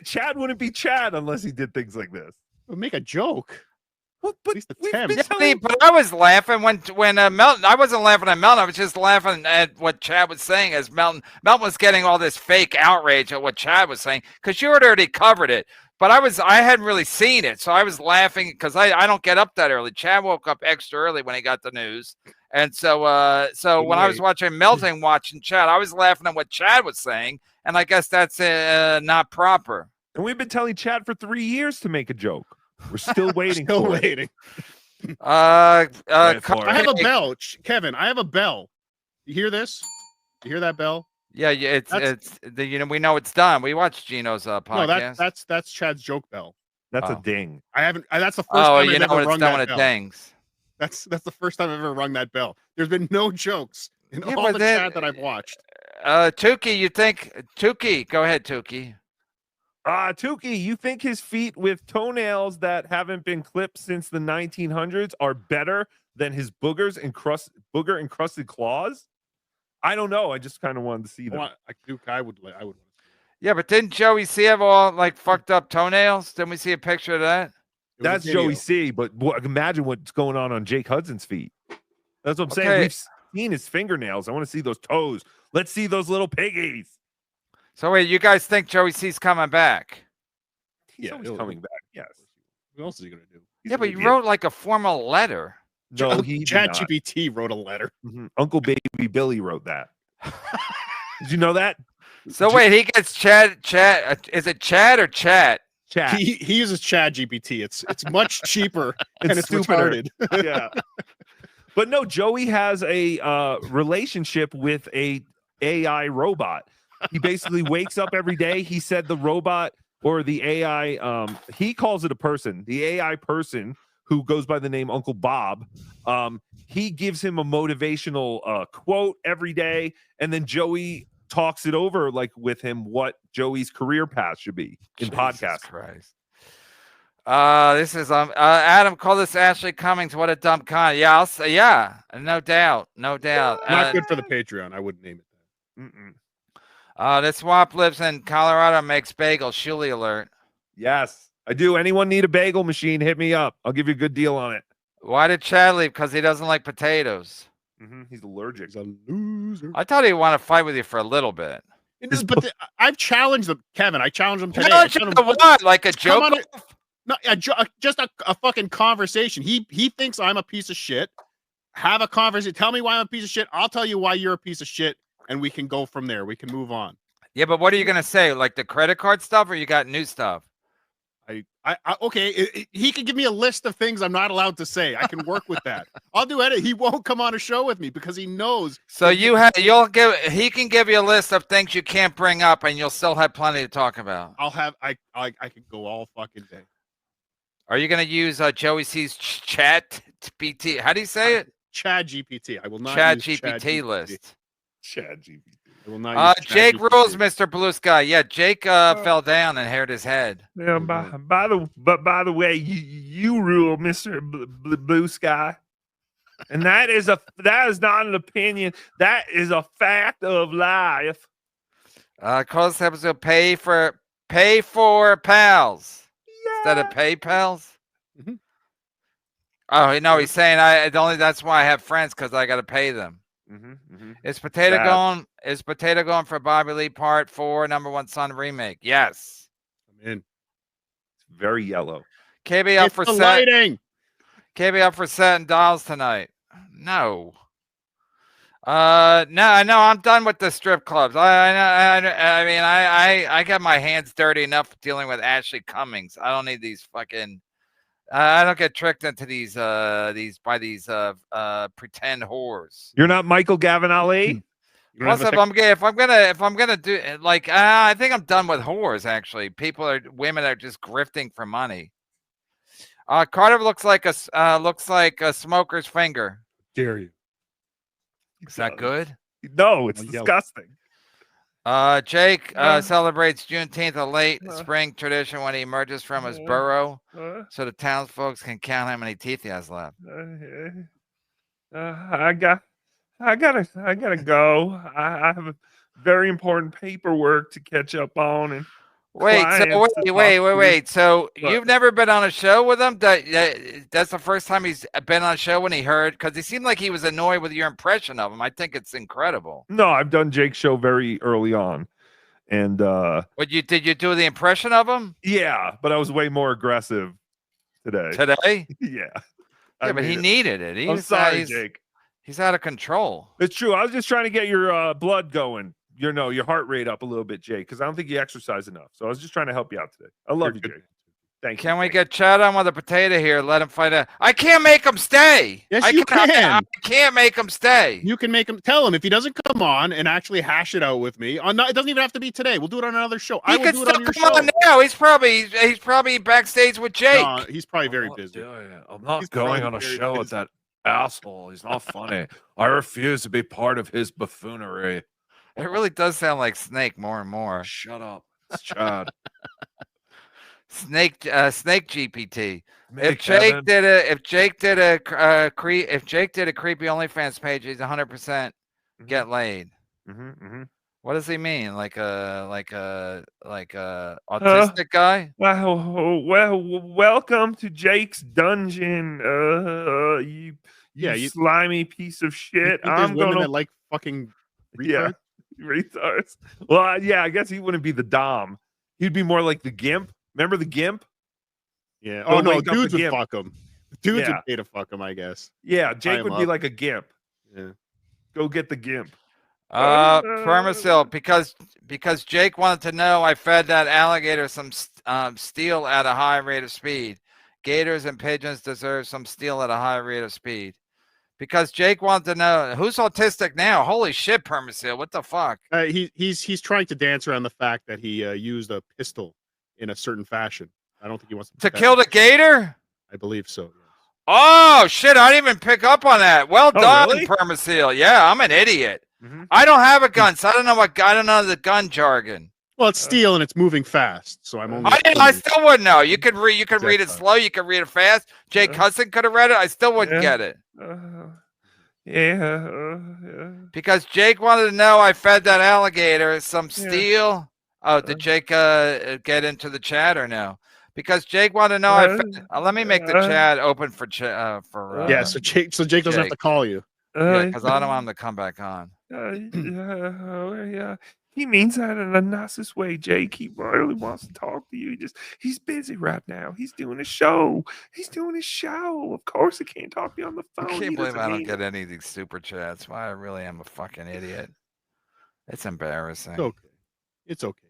Speaker 1: Chad wouldn't be Chad unless he did things like this.
Speaker 5: Make a joke.
Speaker 1: What? But
Speaker 4: but I was laughing when Melton. I wasn't laughing at Melton. I was just laughing at what Chad was saying. As Melton was getting all this fake outrage at what Chad was saying because you had already covered it. But I hadn't really seen it, so I was laughing because I don't get up that early. Chad woke up extra early when he got the news, and so when I was watching Melton watching Chad, I was laughing at what Chad was saying, and I guess that's not proper.
Speaker 1: And we've been telling Chad for 3 years to make a joke. We're still waiting.
Speaker 5: I have a bell, Kevin. I have a bell. You hear this? You hear that bell?
Speaker 4: Yeah, it's we know it's done. We watched Gino's podcast.
Speaker 5: No, that's Chad's joke bell.
Speaker 1: That's a ding.
Speaker 5: That's the first time I've ever rung that bell.
Speaker 4: Dings.
Speaker 5: That's the first time I've ever rung that bell. There's been no jokes in all the Chad that I've watched.
Speaker 4: Tookie, you think Tookie? Go ahead, Tookie.
Speaker 1: Tookie, you think his feet with toenails that haven't been clipped since the 1900s are better than his booger encrusted claws? I don't know. I just kind of wanted to see them.
Speaker 5: I would.
Speaker 4: Yeah, but didn't Joey C have all like fucked up toenails? Didn't we see a picture of that?
Speaker 1: That's Joey C. But imagine what's going on Jake Hudson's feet. That's what I'm saying. We've seen his fingernails. I want to see those toes. Let's see those little piggies.
Speaker 4: So wait, you guys think Joey C's coming back?
Speaker 1: He's coming back. Yes.
Speaker 5: What else is he gonna do?
Speaker 4: But he wrote like a formal letter.
Speaker 1: No,
Speaker 5: ChatGPT wrote a letter.
Speaker 1: Mm-hmm. Uncle Baby Billy wrote that. Did you know that?
Speaker 4: So wait, he gets Chad. Is it Chad or Chat?
Speaker 5: Chat. He uses ChatGPT. It's much cheaper and it's retarded.
Speaker 1: Yeah. But no, Joey has a relationship with a AI robot. He basically wakes up every day. He said the robot or the AI, he calls it a person. The AI person who goes by the name Uncle Bob, he gives him a motivational quote every day, and then Joey talks it over like with him what Joey's career path should be in podcasting.
Speaker 4: Christ. This is Adam. Call this Ashley Cummings. What a dumb con. Yeah, I'll say, yeah, no doubt.
Speaker 5: Not good for the Patreon. I wouldn't name it that.
Speaker 4: This swamp lives in Colorado, makes bagels. Shuli alert.
Speaker 1: Yes, I do. Anyone need a bagel machine? Hit me up. I'll give you a good deal on it.
Speaker 4: Why did Chad leave? Because he doesn't like potatoes.
Speaker 1: He's allergic.
Speaker 5: He's a loser.
Speaker 4: I thought he'd want to fight with you for a little bit.
Speaker 5: I've challenged him, Kevin. I challenged him today.
Speaker 4: What? Like a joke?
Speaker 5: Just a fucking conversation. He thinks I'm a piece of shit. Have a conversation. Tell me why I'm a piece of shit. I'll tell you why you're a piece of shit. And we can go from there. We can move on.
Speaker 4: Yeah, but what are you going to say? Like the credit card stuff or you got new stuff?
Speaker 5: Okay. He can give me a list of things I'm not allowed to say. I can work with that. I'll do it. He won't come on a show with me because he knows.
Speaker 4: So he can give you a list of things you can't bring up and you'll still have plenty to talk about.
Speaker 5: I can go all fucking day.
Speaker 4: Are you going to use Joey C's Chat GPT? How do you say it?
Speaker 5: Chad GPT. I will not
Speaker 4: Chat
Speaker 5: use
Speaker 4: GPT list.
Speaker 1: Chad GPT.
Speaker 5: I will not use
Speaker 4: Jake rules, Mr. Blue Sky. Yeah, Jake fell down and hurt his head.
Speaker 1: Yeah, by the way, you rule, Mr. Blue Sky. And that is not an opinion. That is a fact of life.
Speaker 4: Call this episode pay for pals instead of pay pals.
Speaker 5: Mhm.
Speaker 4: Oh no, he's saying that's why I have friends, because I got to pay them. Is Potato going? Is Potato going for Bobby Lee Part 4 #1 Son remake? Yes.
Speaker 5: I'm in.
Speaker 1: It's very yellow.
Speaker 4: KB up for set.
Speaker 5: lighting.
Speaker 4: KB up for setting dolls tonight. No. No, I'm done with the strip clubs. I mean, I got my hands dirty enough dealing with Ashley Cummings. I don't need these fucking. I don't get tricked into these pretend whores.
Speaker 1: You're not Michael Gavin Ali.
Speaker 4: Plus, if I'm gonna do like, I think I'm done with whores. Actually, women are just grifting for money. Cardiff looks like a smoker's finger.
Speaker 5: Dare you?
Speaker 4: Is that good?
Speaker 1: No, it's disgusting.
Speaker 4: Jake celebrates Juneteenth, a late spring tradition when he emerges from his burrow, so the townsfolk can count how many teeth he has left.
Speaker 1: I gotta go. I have a very important paperwork to catch up on. And
Speaker 4: wait. So you've never been on a show with him? That's the first time he's been on a show when he heard, because he seemed like he was annoyed with your impression of him. I think it's incredible.
Speaker 1: No, I've done Jake's show very early on, and
Speaker 4: but did you do the impression of him?
Speaker 1: Yeah, but I was way more aggressive today.
Speaker 4: Yeah.
Speaker 1: Yeah,
Speaker 4: but he needed it.
Speaker 1: I'm sorry, Jake.
Speaker 4: He's out of control.
Speaker 1: It's true. I was just trying to get your blood going. Your heart rate up a little bit, Jake, because I don't think you exercise enough. So I was just trying to help you out today. I love you, Jake. Thank you.
Speaker 4: Can we get Chad on with a potato here? Let him fight out. I can't make him stay.
Speaker 5: Yes, you can.
Speaker 4: I can't make him stay.
Speaker 5: You can make him. Tell him if he doesn't come on and actually hash it out with me. It doesn't even have to be today. We'll do it on another show. I will do it on your show.
Speaker 4: On now. He's probably backstage with Jake.
Speaker 5: No, he's probably very busy.
Speaker 6: I'm not going on a show with that asshole. He's not funny. I refuse to be part of his buffoonery.
Speaker 4: It really does sound like Snake more and more.
Speaker 6: Shut up. It's Chad.
Speaker 4: Snake GPT. If Jake did a creepy OnlyFans page, he's 100% get laid. What does he mean? Like a autistic guy?
Speaker 1: Welcome to Jake's dungeon. You slimy piece of shit.
Speaker 5: I'm going to like fucking retards.
Speaker 1: Retards. Well, I guess he wouldn't be the dom. He'd be more like the gimp. Remember the gimp?
Speaker 5: Yeah. Oh no, dudes would fuck him. Dudes would pay to fuck him, I guess.
Speaker 1: Yeah, Jake would be like a gimp.
Speaker 5: Yeah.
Speaker 1: Go get the gimp.
Speaker 4: Permasil, because Jake wanted to know, I fed that alligator some steel at a high rate of speed. Gators and pigeons deserve some steel at a high rate of speed. Because Jake wanted to know who's autistic now. Holy shit, Permasil, what the fuck?
Speaker 5: He's trying to dance around the fact that he used a pistol in a certain fashion. I don't think he wants
Speaker 4: to kill the gator.
Speaker 5: I believe so. Yes.
Speaker 4: Oh shit! I didn't even pick up on that. Well done,
Speaker 1: really?
Speaker 4: Permasil. Yeah, I'm an idiot. I don't have a gun, so I don't know the gun jargon.
Speaker 5: Well, it's steel and it's moving fast, so I'm only.
Speaker 4: I still wouldn't know. You could read it slow. You could read it fast. Jake Hudson could have read it. I still wouldn't get it. Because Jake wanted to know, I fed that alligator some steel. Oh, did Jake get into the chat or no? Because Jake wanted to know. Let me make the chat open for
Speaker 5: so Jake doesn't have to call you.
Speaker 4: Because I don't want him to come back on.
Speaker 1: He means that in a nicest way, Jake. He really wants to talk to you. He's busy right now. He's doing a show. Of course, he can't talk to you on the phone.
Speaker 4: I can't believe I don't get any of these super chats. Why I really am a fucking idiot. It's embarrassing.
Speaker 5: It's okay.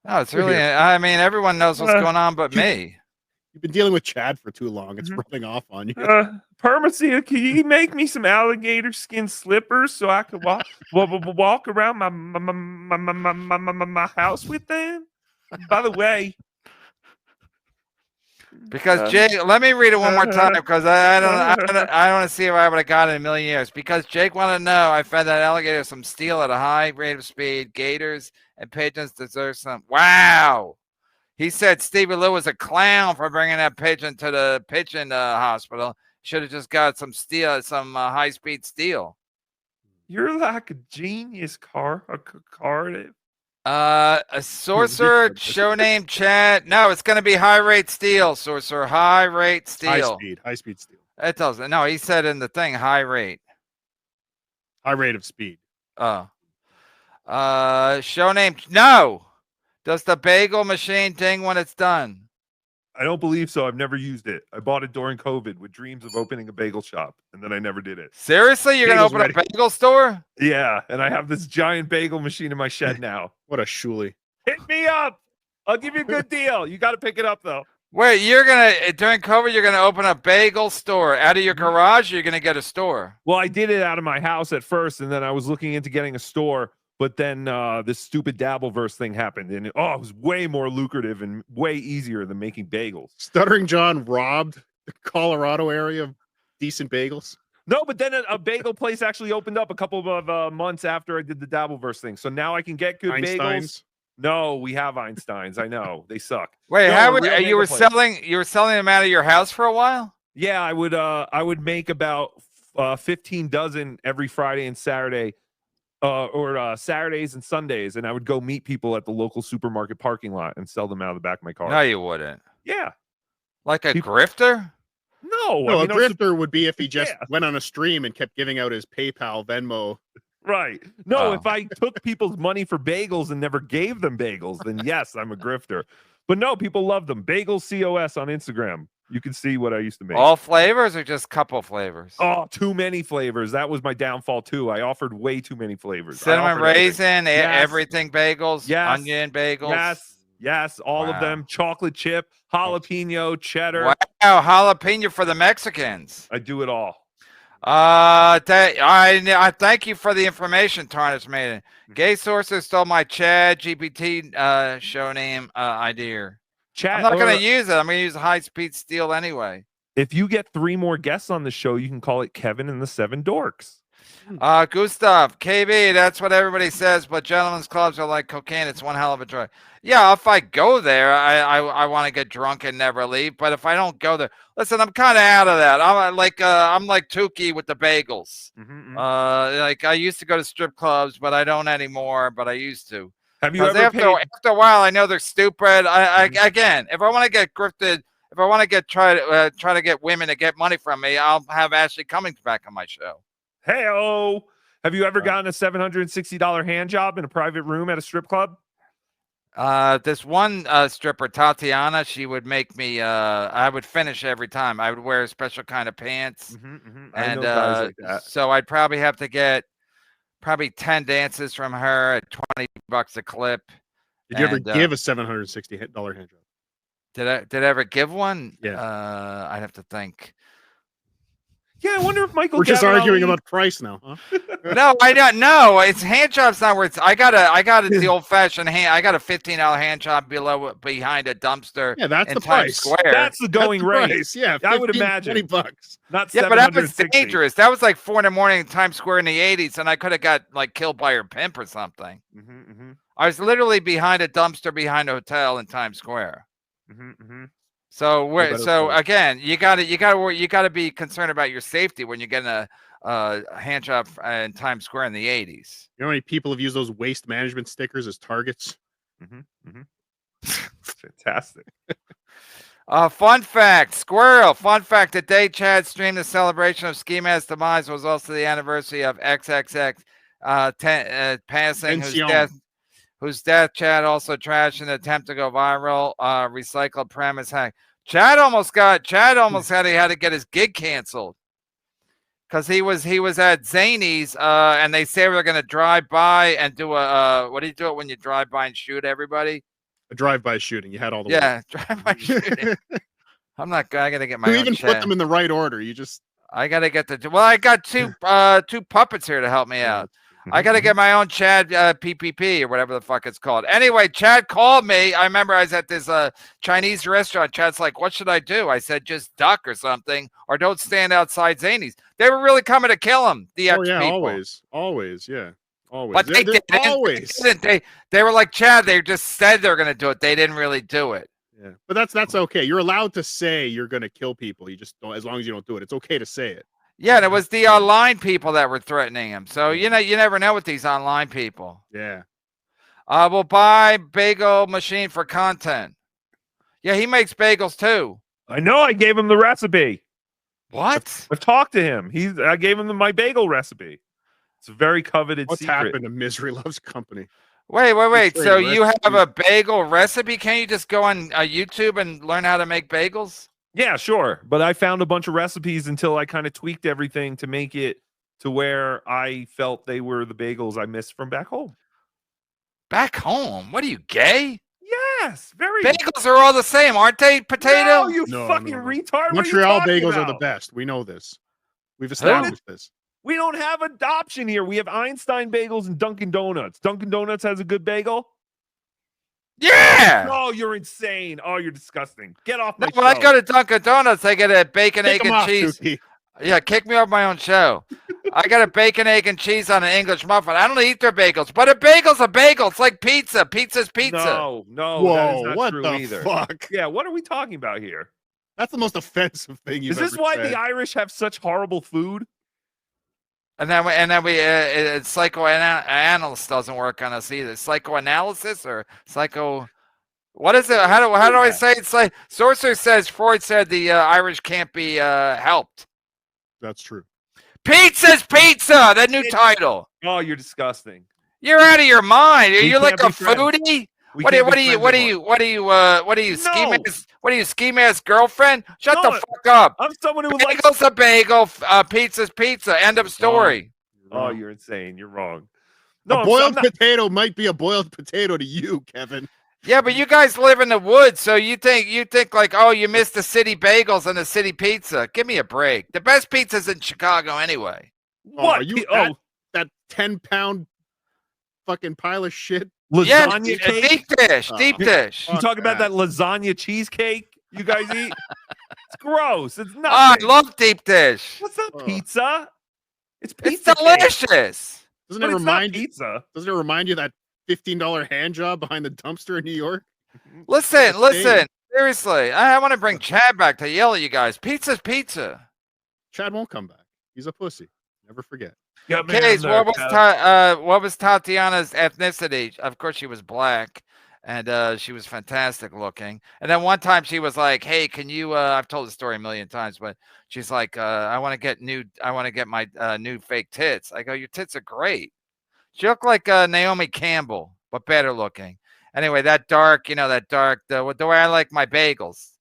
Speaker 4: No, it's really. I mean, everyone knows what's going on, but me.
Speaker 5: You've been dealing with Chad for too long. It's rubbing off on you.
Speaker 1: Permacia, can you make me some alligator skin slippers so I can walk around my house with them? By the way,
Speaker 4: because Jake, let me read it one more time because I don't want to see if I would have got it in a million years. Because Jake wanted to know, I fed that alligator some steel at a high rate of speed. Gators and pigeons deserve some. Wow. He said Stevie Lou was a clown for bringing that pigeon to the pigeon hospital. Should have just got some steel, some high-speed steel.
Speaker 1: You're like a genius, Cardiff.
Speaker 4: A sorcerer show name chat. No, it's going to be high rate steel, sorcerer. High rate steel.
Speaker 5: High speed steel.
Speaker 4: It doesn't. No, he said in the thing high rate.
Speaker 5: High rate of speed.
Speaker 4: Oh. Show name. No. Does the bagel machine ding when it's done?
Speaker 1: I don't believe so. I've never used it. I bought it during COVID with dreams of opening a bagel shop, and then I never did it.
Speaker 4: Seriously? You're going to open a bagel store?
Speaker 1: Yeah, and I have this giant bagel machine in my shed now.
Speaker 5: What a shooly.
Speaker 1: Hit me up. I'll give you a good deal. You got to pick it up, though.
Speaker 4: Wait, you're going to, during COVID, you're going to open a bagel store out of your garage, or you're going to get a store?
Speaker 1: Well, I did it out of my house at first, and then I was looking into getting a store. But then this stupid Dabbleverse thing happened, and it was way more lucrative and way easier than making bagels.
Speaker 5: Stuttering John robbed the Colorado area of decent bagels.
Speaker 1: No, but then a bagel place actually opened up a couple of months after I did the Dabbleverse thing. So now I can get good bagels. No, we have Einsteins. I know they suck.
Speaker 4: Wait,
Speaker 1: no,
Speaker 4: how you were selling them out of your house for a while?
Speaker 1: Yeah, I would make about 15 dozen every Friday and Saturday. Or Saturdays and Sundays, and I would go meet people at the local supermarket parking lot and sell them out of the back of my car.
Speaker 4: No, you wouldn't.
Speaker 1: Yeah.
Speaker 4: Like a grifter?
Speaker 1: No.
Speaker 5: A grifter would be if he just went on a stream and kept giving out his PayPal, Venmo.
Speaker 1: Right. No, if I took people's money for bagels and never gave them bagels, then yes, I'm a grifter. But no, people love them. Bagel COS on Instagram. You can see what I used to make.
Speaker 4: All flavors or just couple flavors?
Speaker 1: Oh, too many flavors. That was my downfall too. I offered way too many flavors.
Speaker 4: Cinnamon raisin, everything bagels, onion bagels.
Speaker 1: Yes, all of them. Chocolate chip, jalapeno, cheddar.
Speaker 4: Wow, jalapeno for the Mexicans.
Speaker 1: I do it all.
Speaker 4: I thank you for the information, Tarnish Maiden. Gay sources stole my Chad GPT show name idea. I'm not going to use it. I'm going to use high-speed steel anyway.
Speaker 1: If you get 3 more guests on the show, you can call it Kevin and the 7 Dorks.
Speaker 4: Gustav, KB, that's what everybody says, but gentlemen's clubs are like cocaine. It's one hell of a drug. Yeah, if I go there, I want to get drunk and never leave. But if I don't go there, listen, I'm kind of out of that. I'm like TOOKIE with the bagels. Like I used to go to strip clubs, but I don't anymore. But I used to.
Speaker 1: Have you ever
Speaker 4: after a while, I know they're stupid. Again, if I want to get grifted, if I want to get try to get women to get money from me, I'll have Ashley Cummings back on my show.
Speaker 1: Hey-oh. Have you ever gotten a $760 hand job in a private room at a strip club?
Speaker 4: This one stripper, Tatiana, she would make me. I would finish every time. I would wear a special kind of pants,
Speaker 1: I know guys like that.
Speaker 4: So I'd probably have to get 10 dances from her at $20 a clip.
Speaker 5: Did you ever give a $760 hand job?
Speaker 4: Did I ever give one?
Speaker 5: Yeah.
Speaker 4: I'd have to think.
Speaker 1: Yeah, I wonder if Michael.
Speaker 5: We're just arguing about price now, huh?
Speaker 4: No, I don't know. It's hand job's not where it's. I got the old fashioned hand. I got a $15 hand job behind a dumpster.
Speaker 5: Yeah, that's
Speaker 4: in
Speaker 5: the
Speaker 4: Times
Speaker 5: price.
Speaker 4: Square.
Speaker 1: That's the going rate.
Speaker 5: Price. Yeah,
Speaker 1: I would imagine
Speaker 5: $20.
Speaker 1: Not
Speaker 4: yeah, but that was dangerous. That was like 4 a.m. in Times Square in the '80s, and I could have got like killed by her pimp or something. I was literally behind a dumpster behind a hotel in Times Square. So again, you gotta be concerned about your safety when you're getting a hand job in Times Square in the '80s.
Speaker 5: You know how many people have used those waste management stickers as targets?
Speaker 1: Fantastic.
Speaker 4: Fun fact, Squirrel. Fun fact: the day Chad streamed the celebration of Ski Mask's demise was also the anniversary of XXX passing, whose death Chad also trashed in an attempt to go viral. Recycled premise hack. Chad almost had to get his gig canceled because he was at Zany's and they say we're going to drive by and do a what do you do it when you drive by and shoot everybody?
Speaker 5: A drive-by shooting. You had all the
Speaker 4: drive-by shooting. I got to get my.
Speaker 5: You even put them in the right order.
Speaker 4: I got to get I got two puppets here to help me out. I got to get my own Chad PPP or whatever the fuck it's called. Anyway, Chad called me. I remember I was at this Chinese restaurant. Chad's like, what should I do? I said, just duck or something, or don't stand outside Zany's. They were really coming to kill him. The people.
Speaker 5: Always, yeah. Always.
Speaker 4: But they didn't.
Speaker 5: Always.
Speaker 4: They were like, Chad, they just said they're going to do it. They didn't really do it.
Speaker 5: Yeah, but that's okay. You're allowed to say you're going to kill people. You just don't, as long as you don't do it. It's okay to say it.
Speaker 4: Yeah, and it was the online people that were threatening him. So you never know with these online people.
Speaker 5: Yeah.
Speaker 4: We'll buy bagel machine for content. Yeah, he makes bagels too.
Speaker 1: I know. I gave him the recipe.
Speaker 4: What?
Speaker 1: I've talked to him. I gave him my bagel recipe. It's a very coveted
Speaker 5: What's
Speaker 1: secret.
Speaker 5: happened to Misery Loves Company?
Speaker 4: Wait. So you have a bagel recipe? Can't you just go on YouTube and learn how to make bagels?
Speaker 1: Yeah, sure. But I found a bunch of recipes until I kind of tweaked everything to make it to where I felt they were the bagels I missed from back home.
Speaker 4: Back home? What are you, gay?
Speaker 1: Yes, very.
Speaker 4: Bagels are all the same, aren't they? Potato?
Speaker 1: No, you
Speaker 5: No,
Speaker 1: fucking
Speaker 5: no, no.
Speaker 1: retard.
Speaker 5: Montreal
Speaker 1: what are you
Speaker 5: bagels
Speaker 1: talking
Speaker 5: are the
Speaker 1: about?
Speaker 5: best. We know this. We've established this.
Speaker 1: We don't have adoption here. We have Einstein bagels and Dunkin' Donuts. Dunkin' Donuts has a good bagel.
Speaker 4: Yeah.
Speaker 1: Oh, you're insane. Oh, you're disgusting. Get off my
Speaker 4: No, when I
Speaker 1: show.
Speaker 4: go to Dunkin' Donuts, I get a bacon,
Speaker 5: Kick
Speaker 4: egg,
Speaker 5: 'em
Speaker 4: and
Speaker 5: off,
Speaker 4: cheese.
Speaker 5: Tookie.
Speaker 4: Yeah, kick me off my own show. I got a bacon, egg, and cheese on an English muffin. I don't eat their bagels, but a bagel's a bagel. It's like pizza. Pizza's pizza.
Speaker 1: No, that is
Speaker 5: Whoa,
Speaker 1: not
Speaker 5: what
Speaker 1: true
Speaker 5: the
Speaker 1: either.
Speaker 5: fuck?
Speaker 1: Yeah, what are we talking about here?
Speaker 5: That's the most offensive thing you've
Speaker 1: Is this
Speaker 5: ever
Speaker 1: why
Speaker 5: said.
Speaker 1: the Irish have such horrible food?
Speaker 4: And then psychoanalyst doesn't work on us either. Psychoanalysis or psycho. What is it? How do I say it? It's like Sorcerer says. Freud said the Irish can't be helped.
Speaker 5: That's true.
Speaker 4: Pizza's pizza. That new title.
Speaker 1: Oh, you're disgusting.
Speaker 4: You're out of your mind. Are
Speaker 1: We
Speaker 4: you like
Speaker 1: can't
Speaker 4: a
Speaker 1: be friends.
Speaker 4: foodie?
Speaker 1: We
Speaker 4: What
Speaker 1: can't
Speaker 4: are
Speaker 1: be
Speaker 4: you ski
Speaker 1: No.
Speaker 4: mask? What are you ski mask girlfriend? Shut the
Speaker 1: No,
Speaker 4: fuck up.
Speaker 1: I'm someone who likes.
Speaker 4: Bagel's a bagel. Pizza's pizza. End of story.
Speaker 1: Oh, you're insane. You're wrong.
Speaker 5: A
Speaker 1: I'm
Speaker 5: boiled
Speaker 1: not-
Speaker 5: potato might be a boiled potato to you, Kevin.
Speaker 4: Yeah, but you guys live in the woods, so you think like, oh, you missed the city bagels and the city pizza. Give me a break. The best pizza's in Chicago anyway.
Speaker 1: What?
Speaker 5: That 10-pound fucking pile of shit?
Speaker 4: Yeah,
Speaker 1: lasagna cake.
Speaker 4: deep dish.
Speaker 1: You talk about that lasagna cheesecake you guys eat? It's gross. It's
Speaker 4: Oh,
Speaker 1: not.
Speaker 4: I love deep dish.
Speaker 1: What's not pizza? It's
Speaker 4: It's
Speaker 1: pizza. cake.
Speaker 4: delicious.
Speaker 5: Doesn't
Speaker 1: But
Speaker 5: it
Speaker 1: it's not
Speaker 5: remind you?
Speaker 1: pizza.
Speaker 5: Doesn't it remind you of that $15 hand job behind the dumpster in New York?
Speaker 4: Listen. Seriously, I want to bring Chad back to yell at you guys. Pizza's pizza.
Speaker 5: Chad won't come back. He's a pussy. Never forget.
Speaker 1: Got me
Speaker 4: Case,
Speaker 1: on there, Kev.
Speaker 4: what was Tatiana's ethnicity? Of course, she was black, and she was fantastic looking. And then one time she was like, "Hey, can you?" I've told the story a million times, but she's like, "I want to get my new fake tits." I go, "Your tits are great." She looked like Naomi Campbell, but better looking. Anyway, the way I like my bagels.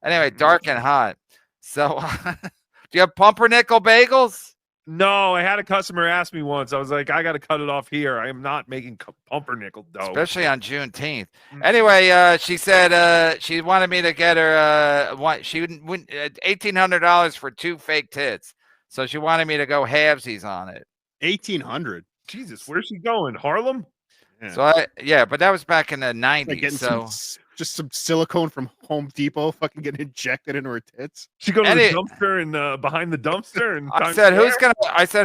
Speaker 4: Anyway, dark and hot. So, do you have pumpernickel bagels?
Speaker 1: No, I had a customer ask me once. I was like, I got to cut it off here. I am not making pumpernickel dough.
Speaker 4: Especially on Juneteenth. Anyway, she said she wanted me to get her she wouldn't $1,800 for 2 fake tits. So she wanted me to go halvesies on it.
Speaker 5: 1,800.
Speaker 1: Jesus, where's she going? Harlem?
Speaker 5: Yeah.
Speaker 4: So but that was back in the
Speaker 5: Like
Speaker 4: 90s.
Speaker 5: getting
Speaker 4: So
Speaker 5: just some silicone from Home Depot, fucking getting injected into her tits.
Speaker 1: She go to the dumpster and behind the dumpster and
Speaker 4: I said,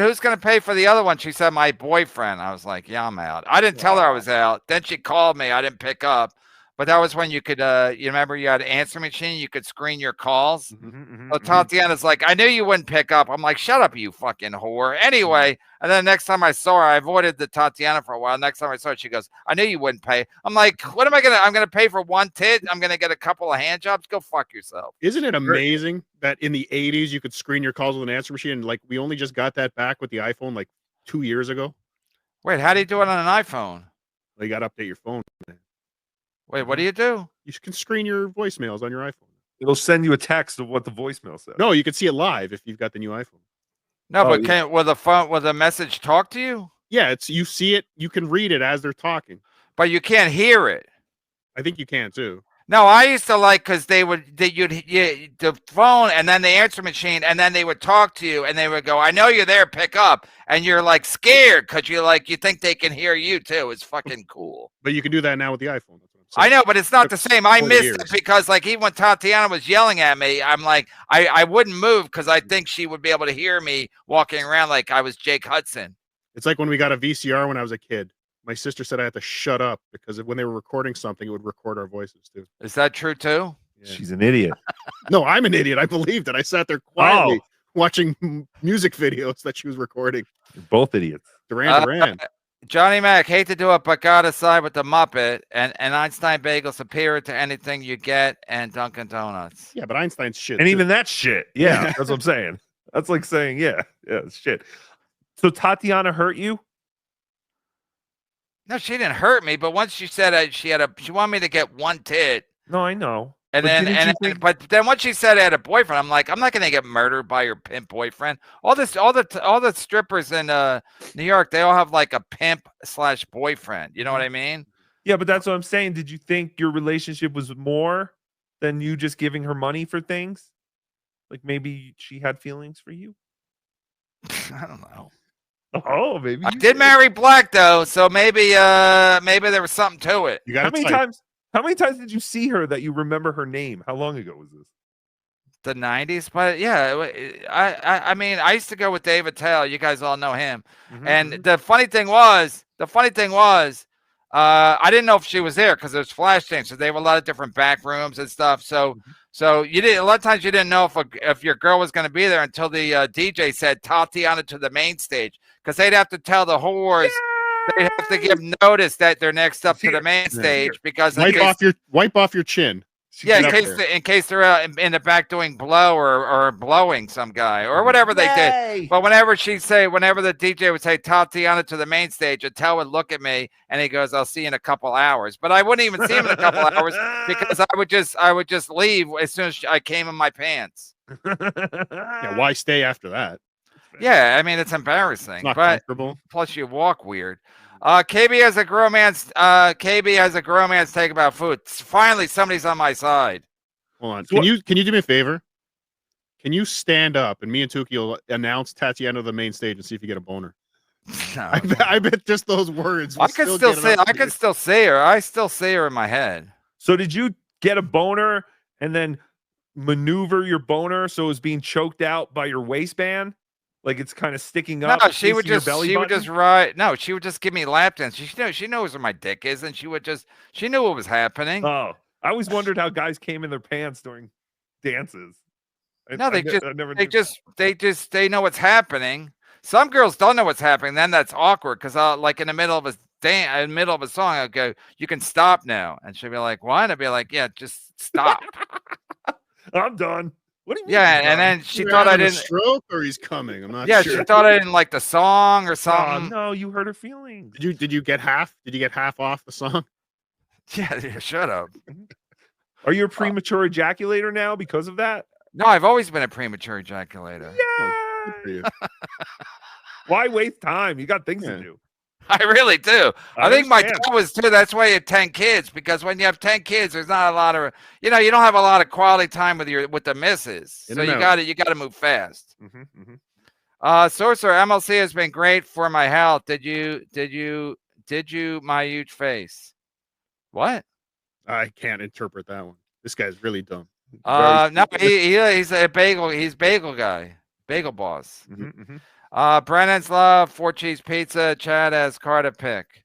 Speaker 4: who's gonna pay for the other one? She said, my boyfriend. I was like, yeah, I'm out. I didn't tell her I was out. Then she called me. I didn't pick up. But that was when you could, you remember you had an answer machine. You could screen your calls. So Tatiana's like, I knew you wouldn't pick up. I'm like, shut up, you fucking whore. Anyway, and then next time I saw her, I avoided the Tatiana for a while. Next time I saw her, she goes, I knew you wouldn't pay. I'm like, what am I going to, I'm going to pay for 1 tit. I'm going to get a couple of hand jobs. Go fuck yourself.
Speaker 5: Isn't it amazing that in the 80s you could screen your calls with an answer machine? And like, we only just got that back with the iPhone like 2 years ago.
Speaker 4: Wait, how do you do it on an iPhone?
Speaker 5: Well, you got to update your phone.
Speaker 4: Wait, what do you do?
Speaker 5: You can screen your voicemails on your iPhone.
Speaker 1: It'll send you a text of what the voicemail says.
Speaker 5: No, you can see it live if you've got the new iPhone.
Speaker 4: No, but will the message talk to you?
Speaker 5: Yeah, you see it, you can read it as they're talking.
Speaker 4: But you can't hear it.
Speaker 5: I think you can too.
Speaker 4: No, I used to like because the phone and then the answer machine and then they would talk to you and they would go, I know you're there, pick up, and you're like scared because you think they can hear you too. It's fucking cool.
Speaker 5: But you can do that now with the iPhone. That's what I'm
Speaker 4: I
Speaker 5: saying.
Speaker 4: know, but it's not the same. I
Speaker 5: 40
Speaker 4: missed
Speaker 5: years.
Speaker 4: it because like even when Tatiana was yelling at me, I'm like I wouldn't move because I think she would be able to hear me walking around like I was Jake Hudson.
Speaker 5: It's like when we got a VCR when I was a kid. My sister said I had to shut up because when they were recording something, it would record our voices too.
Speaker 4: Is that true too?
Speaker 5: Yeah.
Speaker 1: She's an idiot.
Speaker 5: No, I'm an idiot. I believed it. I sat there quietly watching music videos that she was recording.
Speaker 1: You're both idiots.
Speaker 5: Duran.
Speaker 4: Johnny Mac, hate to do it, but gotta side with the Muppet and Einstein Bagel superior to anything you get and Dunkin' Donuts.
Speaker 5: Yeah, but Einstein's shit.
Speaker 1: And
Speaker 5: too.
Speaker 1: even that shit. Yeah, that's what I'm saying. That's like saying, yeah, it's shit. So Tatiana hurt you?
Speaker 4: No, she didn't hurt me, but once she said she wanted me to get one tit.
Speaker 1: No, I know.
Speaker 4: And
Speaker 1: But
Speaker 4: then once she said I had a boyfriend, I'm like, I'm not gonna get murdered by your pimp boyfriend. All the strippers in New York, they all have like a pimp / boyfriend. You know what I mean?
Speaker 1: Yeah, but that's what I'm saying. Did you think your relationship was more than you just giving her money for things? Like maybe she had feelings for you?
Speaker 4: I don't know.
Speaker 1: Oh, maybe
Speaker 4: I did marry black though, so maybe there was something to it.
Speaker 5: You got
Speaker 1: How many times did you see her that you remember her name? How long ago was this?
Speaker 4: The 90s, but yeah, I mean, I used to go with David Tell. You guys all know him. And the funny thing was, I didn't know if she was there because there's flash things. So they have a lot of different back rooms and stuff. So you didn't. A lot of times you didn't know if your girl was going to be there until the DJ said Tatiana to the main stage because they'd have to tell the whores. They have to give notice that they're next up to the main stage because
Speaker 5: wipe off your chin.
Speaker 4: Yeah, in case they're in the back doing blow or blowing some guy or whatever they did. But whenever the DJ would say Tatiana to the main stage, Attell would look at me and he goes, "I'll see you in a couple hours." But I wouldn't even see him in a couple hours because I would just leave as soon as I came in my pants.
Speaker 5: Yeah, why stay after that?
Speaker 4: Yeah, I mean it's embarrassing.
Speaker 5: It's not comfortable.
Speaker 4: Plus you walk weird. KB has a grown man's take about food. Finally, somebody's on my side.
Speaker 5: Hold on. Can you do me a favor? Can you stand up and me and Tookie will announce Tatiana to the main stage and see if you get a boner?
Speaker 4: No.
Speaker 5: I bet just those words.
Speaker 4: I can still see her. I still see her in my head.
Speaker 1: So did you get a boner and then maneuver your boner so it was being choked out by your waistband? Like it's kind of sticking up.
Speaker 4: No, she would just give me lap dance. She knows where my dick is, and she knew what was happening.
Speaker 1: Oh, I always wondered how guys came in their pants during dances.
Speaker 4: They know what's happening. Some girls don't know what's happening. Then that's awkward because like in the middle of a song, I'll go, "You can stop now," and she'll be like, "What?" I'd be like, "Yeah, just stop."
Speaker 1: I'm done. What do you mean?
Speaker 4: Yeah, and then she thought I didn't
Speaker 5: stroke or he's coming. I'm not sure.
Speaker 4: Yeah, she thought I didn't like the song or something.
Speaker 1: No, you hurt her feelings.
Speaker 5: Did you get half? Did you get half off the song?
Speaker 4: Yeah, shut up.
Speaker 1: Are you a premature ejaculator now because of that?
Speaker 4: No, I've always been a premature ejaculator.
Speaker 1: Yeah. Why waste time? You got things to do.
Speaker 4: I really do. I think my dad was too. That's why you have 10 kids, because when you have 10 kids, there's not a lot of, you don't have a lot of quality time with the missus. So you got to move fast. Sorcerer, MLC has been great for my health. Did you my huge face? What?
Speaker 5: I can't interpret that one. This guy's really dumb.
Speaker 4: No, he's a bagel guy, bagel boss. Brennan's love 4-cheese pizza. Chad has Cardiff pick.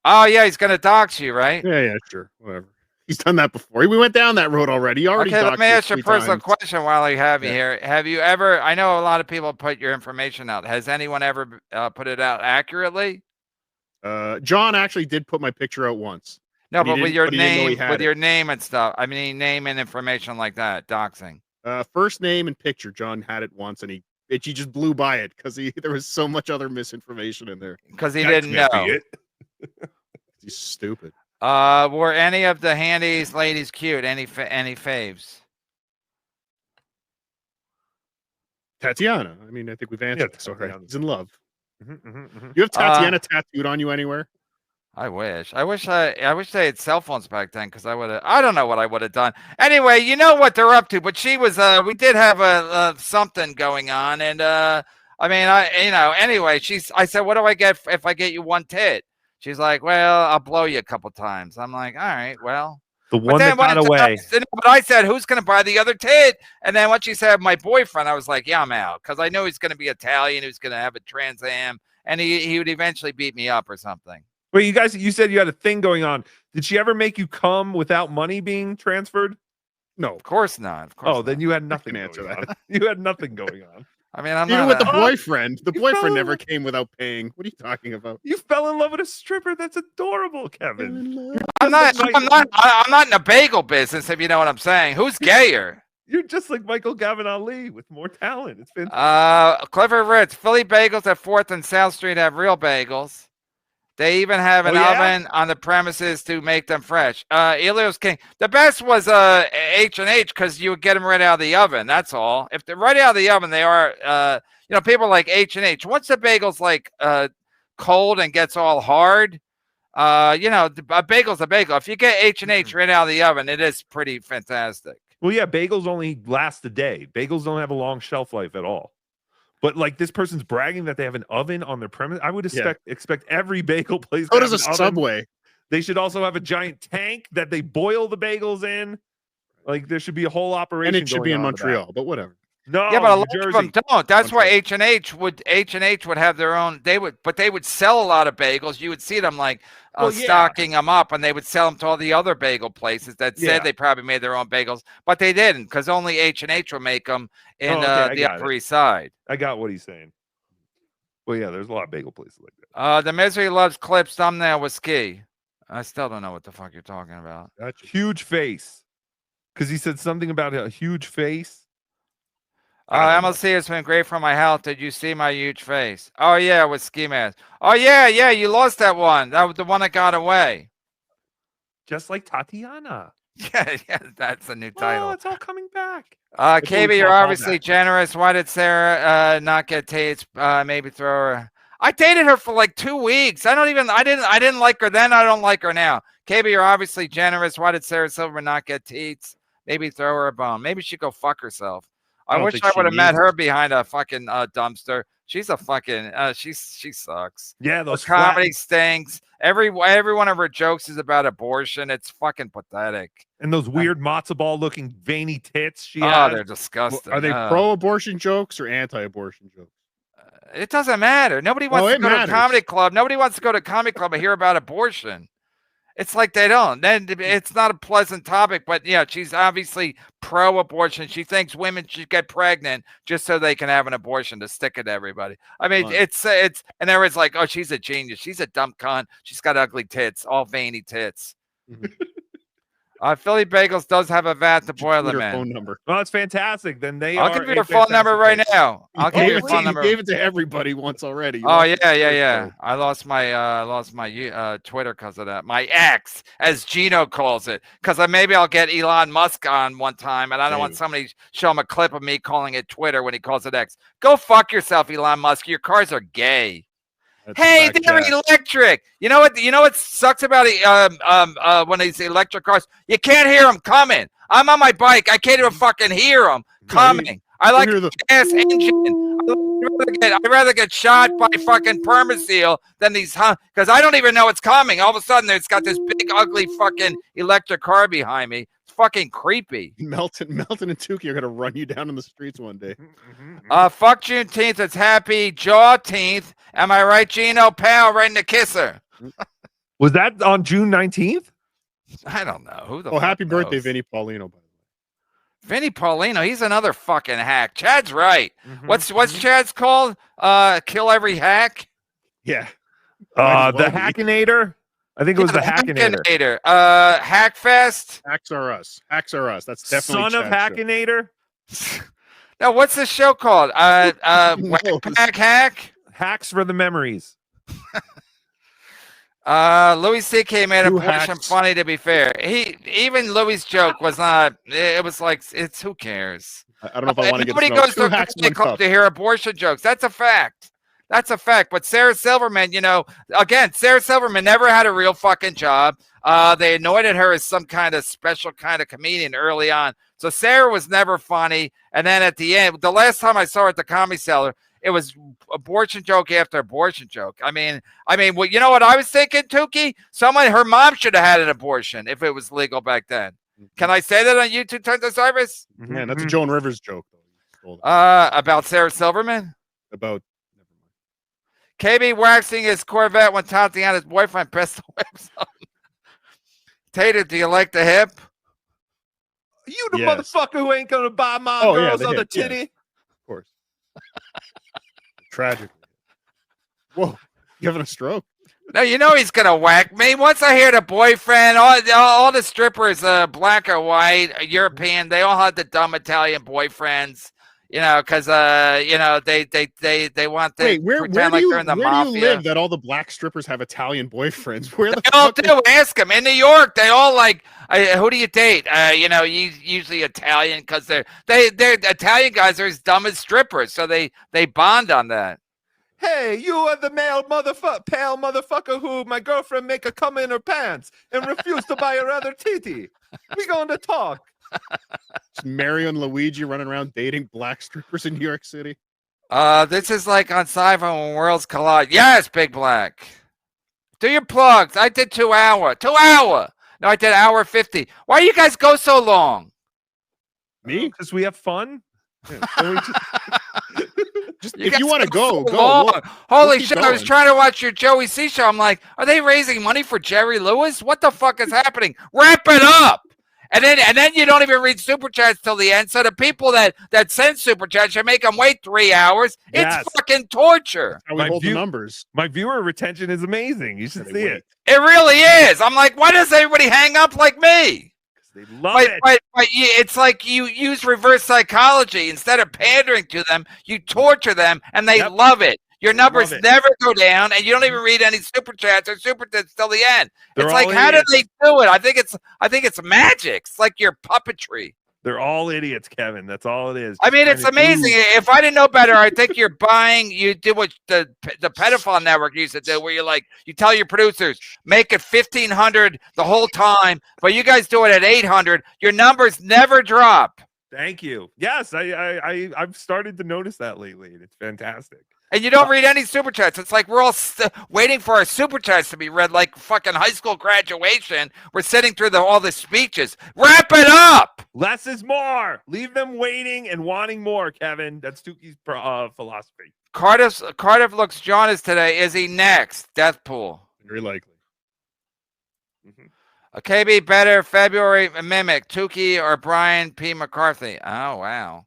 Speaker 4: Oh yeah, he's gonna dox you, right?
Speaker 5: Yeah, sure, whatever. He's done that before. We went down that road already. He already.
Speaker 4: Okay, let me ask you a personal
Speaker 5: times.
Speaker 4: question while I have you here. Have you ever? I know a lot of people put your information out. Has anyone ever put it out accurately?
Speaker 5: John actually did put my picture out once.
Speaker 4: No, but with your name and stuff. I mean, name and information like that. Doxing.
Speaker 5: First name and picture. John had it once, and he just blew by it because there was so much other misinformation in there.
Speaker 4: Because he didn't know.
Speaker 5: He's stupid.
Speaker 4: Were any of the handies ladies cute? Any faves?
Speaker 5: Tatiana. I mean, I think we've answered this already. He's in love.
Speaker 1: You
Speaker 5: You have Tatiana tattooed on you anywhere?
Speaker 4: I wish they had cell phones back then, because I don't know what I would have done. Anyway, you know what they're up to, but she was, we did have a something going on. And, anyway, I said, what do I get if I get you one tit? She's like, well, I'll blow you a couple times. I'm like, all right, well.
Speaker 1: The one that got away.
Speaker 4: But I said, who's going to buy the other tit? And then when she said my boyfriend, I was like, yeah, I'm out. Because I know he's going to be Italian. He's going to have a Trans Am. and he would eventually beat me up or something.
Speaker 1: Wait, you said you had a thing going on. Did she ever make you come without money being transferred?
Speaker 5: No.
Speaker 4: Of course not. Of course.
Speaker 1: Then you had nothing
Speaker 5: answer
Speaker 1: going
Speaker 5: that.
Speaker 1: on. You had nothing going on.
Speaker 4: I mean, I'm
Speaker 5: Even
Speaker 4: not
Speaker 5: with the
Speaker 4: a-
Speaker 5: boyfriend. The
Speaker 1: You
Speaker 5: boyfriend
Speaker 1: fell
Speaker 5: never
Speaker 1: in-
Speaker 5: came without paying. What are you talking about?
Speaker 1: You fell in love with a stripper. That's adorable, Kevin.
Speaker 4: I'm not in a bagel business, if you know what I'm saying. Who's gayer?
Speaker 1: You're just like Michael Gavin Ali with more talent. It's fantastic.
Speaker 4: Clifford Ritz, Philly Bagels at 4th and South Street have real bagels. They even have an
Speaker 1: Oh, yeah?
Speaker 4: oven on the premises to make them fresh. Elio's King. The best was H&H because you would get them right out of the oven. That's all. If they're right out of the oven, they are. People like H&H. Once the bagel's like cold and gets all hard, a bagel's a bagel. If you get H&H right out of the oven, it is pretty fantastic.
Speaker 1: Well, yeah, bagels only last a day. Bagels don't have a long shelf life at all. But like this person's bragging that they have an oven on their premise. I would expect every bagel place.
Speaker 5: So
Speaker 1: to
Speaker 5: does a
Speaker 1: have an oven.
Speaker 5: Subway.
Speaker 1: They should also have a giant tank that they boil the bagels in. Like there should be a whole operation.
Speaker 5: And it should be in
Speaker 1: going on with that.
Speaker 5: Montreal, but whatever.
Speaker 1: No,
Speaker 4: Yeah, but a
Speaker 1: New
Speaker 4: lot of
Speaker 1: Jersey.
Speaker 4: them don't. That's why H&H would have their own. They would sell a lot of bagels. You would see them like stocking them up, and they would sell them to all the other bagel places that said they probably made their own bagels, but they didn't because only H&H would make them in the Upper East Side.
Speaker 1: I got what he's saying. Well, yeah, there's a lot of bagel places like that.
Speaker 4: The Misery Loves Clips thumbnail was ski. I still don't know what the fuck you're talking about.
Speaker 5: Gotcha.
Speaker 1: Huge face, because he said something about a huge face.
Speaker 4: MLC has been great for my health. Did you see my huge face? Oh yeah, with ski mask. Oh yeah, you lost that one. That was the one that got away.
Speaker 1: Just like Tatiana.
Speaker 4: Yeah, that's a new title.
Speaker 1: Oh, it's all coming back.
Speaker 4: KB, you're obviously generous. Why did Sarah not get dates? Maybe throw her. I dated her for like 2 weeks. I didn't like her then. I don't like her now. KB, you're obviously generous. Why did Sarah Silverman not get teats? Maybe throw her a bone. Maybe she go fuck herself. I wish I would have met her behind a fucking dumpster. She's a fucking she sucks.
Speaker 1: Yeah, those
Speaker 4: her comedy stinks. Every one of her jokes is about abortion. It's fucking pathetic.
Speaker 1: And those weird matzo ball looking veiny tits she
Speaker 4: Oh,
Speaker 1: has.
Speaker 4: they're disgusting.
Speaker 5: Are they pro-abortion jokes or anti-abortion jokes?
Speaker 4: It doesn't matter. Nobody wants to go to a comedy club. Nobody wants to go to a comedy club and hear about abortion. It's like they don't. Then it's not a pleasant topic, but yeah, she's obviously pro-abortion. She thinks women should get pregnant just so they can have an abortion to stick it to everybody. I mean, it's and everyone's like, oh, she's a genius. She's a dumb cunt. She's got ugly tits, all veiny tits. Philly Bagels does have a vat to boil them in.
Speaker 5: Phone number.
Speaker 1: Well, it's fantastic. Then
Speaker 4: I'll give you your phone number right now. I'll give you your phone number.
Speaker 5: You gave it to everybody once already.
Speaker 4: Oh yeah. I lost my Twitter because of that. My ex, as Gino calls it, because maybe I'll get Elon Musk on one time, and I don't want somebody to show him a clip of me calling it Twitter when he calls it X. Go fuck yourself, Elon Musk. Your cars are gay. Hey, they're electric. You know what sucks about one of these electric cars? You can't hear them coming. I'm on my bike. I can't even fucking hear them coming. I like the gas engine. I'd rather get shot by fucking Permaseal than these, because I don't even know it's coming. All of a sudden, it's got this big, ugly fucking electric car behind me. It's fucking creepy.
Speaker 5: Melton and Tukey are gonna run you down in the streets one day.
Speaker 4: Fuck Juneteenth. It's happy Jawteenth. Am I right, Gino? Pal, right in the kisser.
Speaker 1: Was that on June 19th?
Speaker 4: I don't know. Who the
Speaker 5: happy
Speaker 4: fuck
Speaker 5: birthday,
Speaker 4: knows?
Speaker 5: Vinny Paulino, by the way.
Speaker 4: Vinny Paulino, he's another fucking hack. Chad's right. What's Chad's called? Kill every hack?
Speaker 5: Yeah.
Speaker 1: The Hackinator? I think it was the Hackinator.
Speaker 4: Hackfest?
Speaker 5: Hacks are us. Hacks are us. That's definitely
Speaker 1: Son of Hackinator?
Speaker 4: No, what's the show called? Whack Hack?
Speaker 1: Hacks for the memories.
Speaker 4: Louis C.K. made abortion funny, to be fair. Even Louis' joke was not, it was like, who cares?
Speaker 5: I don't know if I want to get
Speaker 4: Nobody goes to a comedy club to hear abortion jokes. That's a fact. That's a fact. But Sarah Silverman, Sarah Silverman never had a real fucking job. They anointed her as some kind of special kind of comedian early on. So Sarah was never funny. And then at the end, the last time I saw her at the Comedy Cellar, it was abortion joke after abortion joke. I mean, well, you know what I was thinking, Tukey? Her mom should have had an abortion if it was legal back then. Can I say that on YouTube Terms of Service?
Speaker 5: Man, that's a Joan Rivers joke, though.
Speaker 4: About Sarah Silverman?
Speaker 5: About, never mind.
Speaker 4: KB waxing his Corvette when Tatiana's boyfriend pressed the whips on him. Tater, do you like the hip?
Speaker 1: You the
Speaker 5: Yes.
Speaker 1: motherfucker who ain't gonna buy my
Speaker 5: Oh, yeah,
Speaker 1: girl's
Speaker 5: the
Speaker 1: other
Speaker 5: hip, yes.
Speaker 1: titty.
Speaker 5: Of course. Tragic. Whoa, you having a stroke?
Speaker 4: No, you know he's gonna whack me. Once I hear the boyfriend, all the strippers, black or white, European, they all have the dumb Italian boyfriends. You know, because they want to
Speaker 5: Wait, where
Speaker 4: pretend
Speaker 5: do
Speaker 4: like
Speaker 5: you
Speaker 4: they're in the
Speaker 5: where do
Speaker 4: mafia.
Speaker 5: you live that all the black strippers have Italian boyfriends? Where the
Speaker 4: They all
Speaker 5: fuck?
Speaker 4: do. Ask them. In New York, they all like, who do you date? Usually Italian because they're Italian guys are as dumb as strippers, so they bond on that.
Speaker 1: Hey, you are the pale motherfucker who my girlfriend make her come in her pants and refuse to buy her other titty. We going to talk.
Speaker 5: It's Mario and Luigi running around dating black strippers in New York City.
Speaker 4: This is like on Sci-Fi when worlds collide. Yes, Big Black. Do your plugs. I did 2 hour. 2 hour. No, I did 1:50. Why do you guys go so long?
Speaker 5: Me?
Speaker 1: Because we have fun.
Speaker 5: Just
Speaker 4: You
Speaker 5: if
Speaker 4: guys
Speaker 5: you want to
Speaker 4: go
Speaker 5: go,
Speaker 4: so
Speaker 5: go.
Speaker 4: long.
Speaker 5: We'll
Speaker 4: Holy
Speaker 5: keep
Speaker 4: shit! I was
Speaker 5: going.
Speaker 4: trying to watch your Joey C show. I'm like, are they raising money for Jerry Lewis? What the fuck is happening? Wrap it up. And then you don't even read super chats till the end. So the people that send super chats, you make them wait 3 hours.
Speaker 1: Yes.
Speaker 4: It's fucking torture.
Speaker 5: How we
Speaker 1: My
Speaker 5: hold
Speaker 1: view-
Speaker 5: the numbers.
Speaker 1: My viewer retention is amazing. You should
Speaker 5: They
Speaker 1: see
Speaker 5: wait.
Speaker 1: it.
Speaker 4: It really is. I'm like, why does everybody hang up like me?
Speaker 1: They love it.
Speaker 4: But it's like you use reverse psychology. Instead of pandering to them, you torture them, and they
Speaker 1: Yep.
Speaker 4: love it. Your numbers
Speaker 1: Love it.
Speaker 4: never go down, and you don't even read any super chats or super chats till the end.
Speaker 1: They're
Speaker 4: It's like,
Speaker 1: all
Speaker 4: how do
Speaker 1: idiots.
Speaker 4: they do it? I think it's magic. It's like your puppetry.
Speaker 1: They're all idiots, Kevin. That's all it is.
Speaker 4: I mean,
Speaker 1: Just
Speaker 4: it's amazing. If I didn't know better, I think you did what the pedophile network used to do, where you tell your producers, make it 1,500 the whole time, but you guys do it at 800. Your numbers never drop.
Speaker 1: Thank you. Yes, I've started to notice that lately, and it's fantastic.
Speaker 4: And you don't read any super chats. It's like we're all waiting for our super chats to be read, like fucking high school graduation. We're sitting through all the speeches. Wrap it up.
Speaker 1: Less is more. Leave them waiting and wanting more, Kevin. That's Tukie's philosophy.
Speaker 4: Cardiff looks jaundiced today. Is he next? Death pool.
Speaker 5: Very likely.
Speaker 1: Mm-hmm.
Speaker 4: KB better February mimic Tookie or Brian P. McCarthy. Oh wow.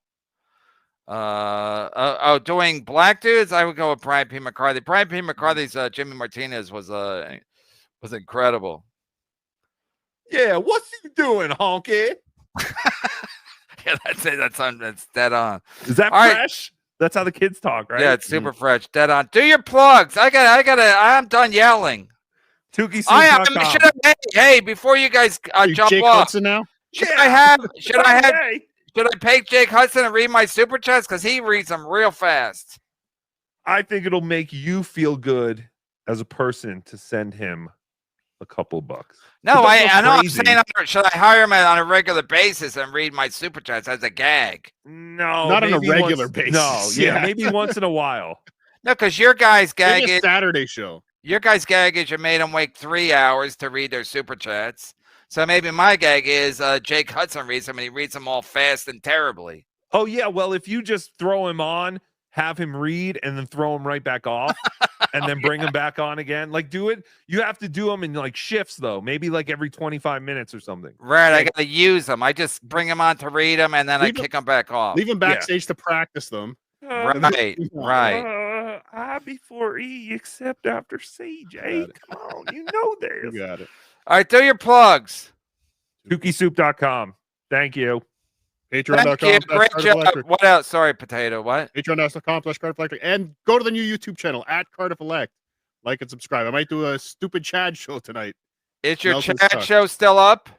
Speaker 4: Doing black dudes, I would go with Brian P. McCarthy. Brian P. McCarthy's Jimmy Martinez was incredible.
Speaker 1: Yeah, what's he doing, honky?
Speaker 4: Yeah, that's it. That's dead on.
Speaker 1: Is that
Speaker 4: All right.
Speaker 1: fresh? That's how the kids talk, right?
Speaker 4: Yeah, it's super fresh. Dead on. Do your plugs. I'm done yelling.
Speaker 1: TookieSoup.com.
Speaker 4: Hey, before you guys jump
Speaker 5: Jake
Speaker 4: off,
Speaker 5: Hudson now?
Speaker 4: should I pay Jake Hudson and read my super chats? Because he reads them real fast.
Speaker 1: I think it'll make you feel good as a person to send him a couple bucks.
Speaker 4: No,
Speaker 1: But
Speaker 4: I
Speaker 1: that's
Speaker 4: know. I'm
Speaker 1: crazy.
Speaker 4: saying, should I hire him on a regular basis and read my super chats as a gag?
Speaker 1: No,
Speaker 5: Not on a
Speaker 1: maybe
Speaker 5: regular
Speaker 1: once-
Speaker 5: basis.
Speaker 1: No, yeah,
Speaker 5: Yeah.
Speaker 1: maybe once in a while.
Speaker 4: No, because your guys' gag
Speaker 5: Maybe a
Speaker 4: is
Speaker 5: Saturday show.
Speaker 4: you made them wait 3 hours to read their super chats. So maybe my gag is Jake Hudson reads them and he reads them all fast and terribly.
Speaker 1: Oh yeah, well if you just throw him on, have him read, and then throw him right back off, and then bring him back on again. Like do it. You have to do them in like shifts though, maybe like every 25 minutes or something.
Speaker 4: Right, I gotta use them. I just bring them on to read them and then I
Speaker 5: Leave 'em-
Speaker 4: kick them back off.
Speaker 5: Leave him backstage to practice them.
Speaker 4: Right, right.
Speaker 1: I before E, except after C, Jake. Come on, you know
Speaker 5: You
Speaker 1: this.
Speaker 5: got it.
Speaker 4: All right, do your plugs.
Speaker 1: TookieSoup.com. Thank you.
Speaker 4: Thank you.
Speaker 5: Patreon.com.
Speaker 4: Great job. What else? Sorry, Potato. What?
Speaker 5: Patreon.com/Cardiff and go to the new YouTube channel at Cardiff Elect. Like and subscribe. I might do a stupid Chad show tonight.
Speaker 4: Is your
Speaker 5: Nelson's
Speaker 4: chat
Speaker 5: stuck.
Speaker 4: show still up?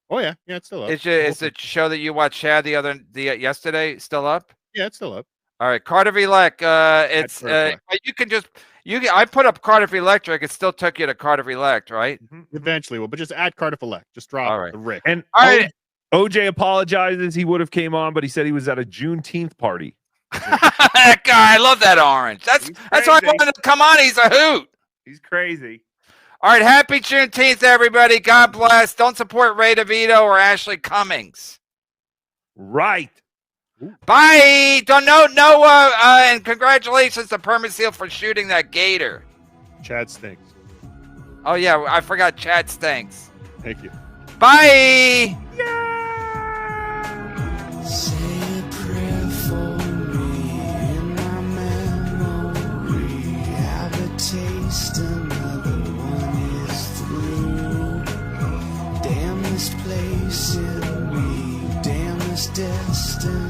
Speaker 5: Oh yeah, it's still up.
Speaker 4: Is the show that you watched Chad yesterday still up?
Speaker 5: Yeah, it's still up.
Speaker 4: All right, Cardiff Elect. It's
Speaker 5: Cardiff
Speaker 4: I put up Cardiff Electric. It still took you to Cardiff Elect, right?
Speaker 5: Eventually, but just add Cardiff Elect. Just drop
Speaker 4: All right.
Speaker 5: the Rick.
Speaker 1: And
Speaker 4: All right.
Speaker 1: OJ apologizes. He would have came on, but he said he was at a Juneteenth party.
Speaker 4: That guy, I love that orange. That's why I
Speaker 1: crazy.
Speaker 4: wanted to come on. He's a hoot.
Speaker 1: He's crazy.
Speaker 4: All right, happy Juneteenth, everybody. God bless. Don't support Ray DeVito or Ashley Cummings.
Speaker 1: Right.
Speaker 4: Bye. Don't know Noah, and congratulations to Permaseal for shooting that gator.
Speaker 5: Chad stinks.
Speaker 4: Oh yeah, I forgot Chad stinks.
Speaker 5: Thank you.
Speaker 4: Bye.
Speaker 7: Say a prayer for me in my memory. Have a taste, another one is through. Damn this place in me, damn this destiny.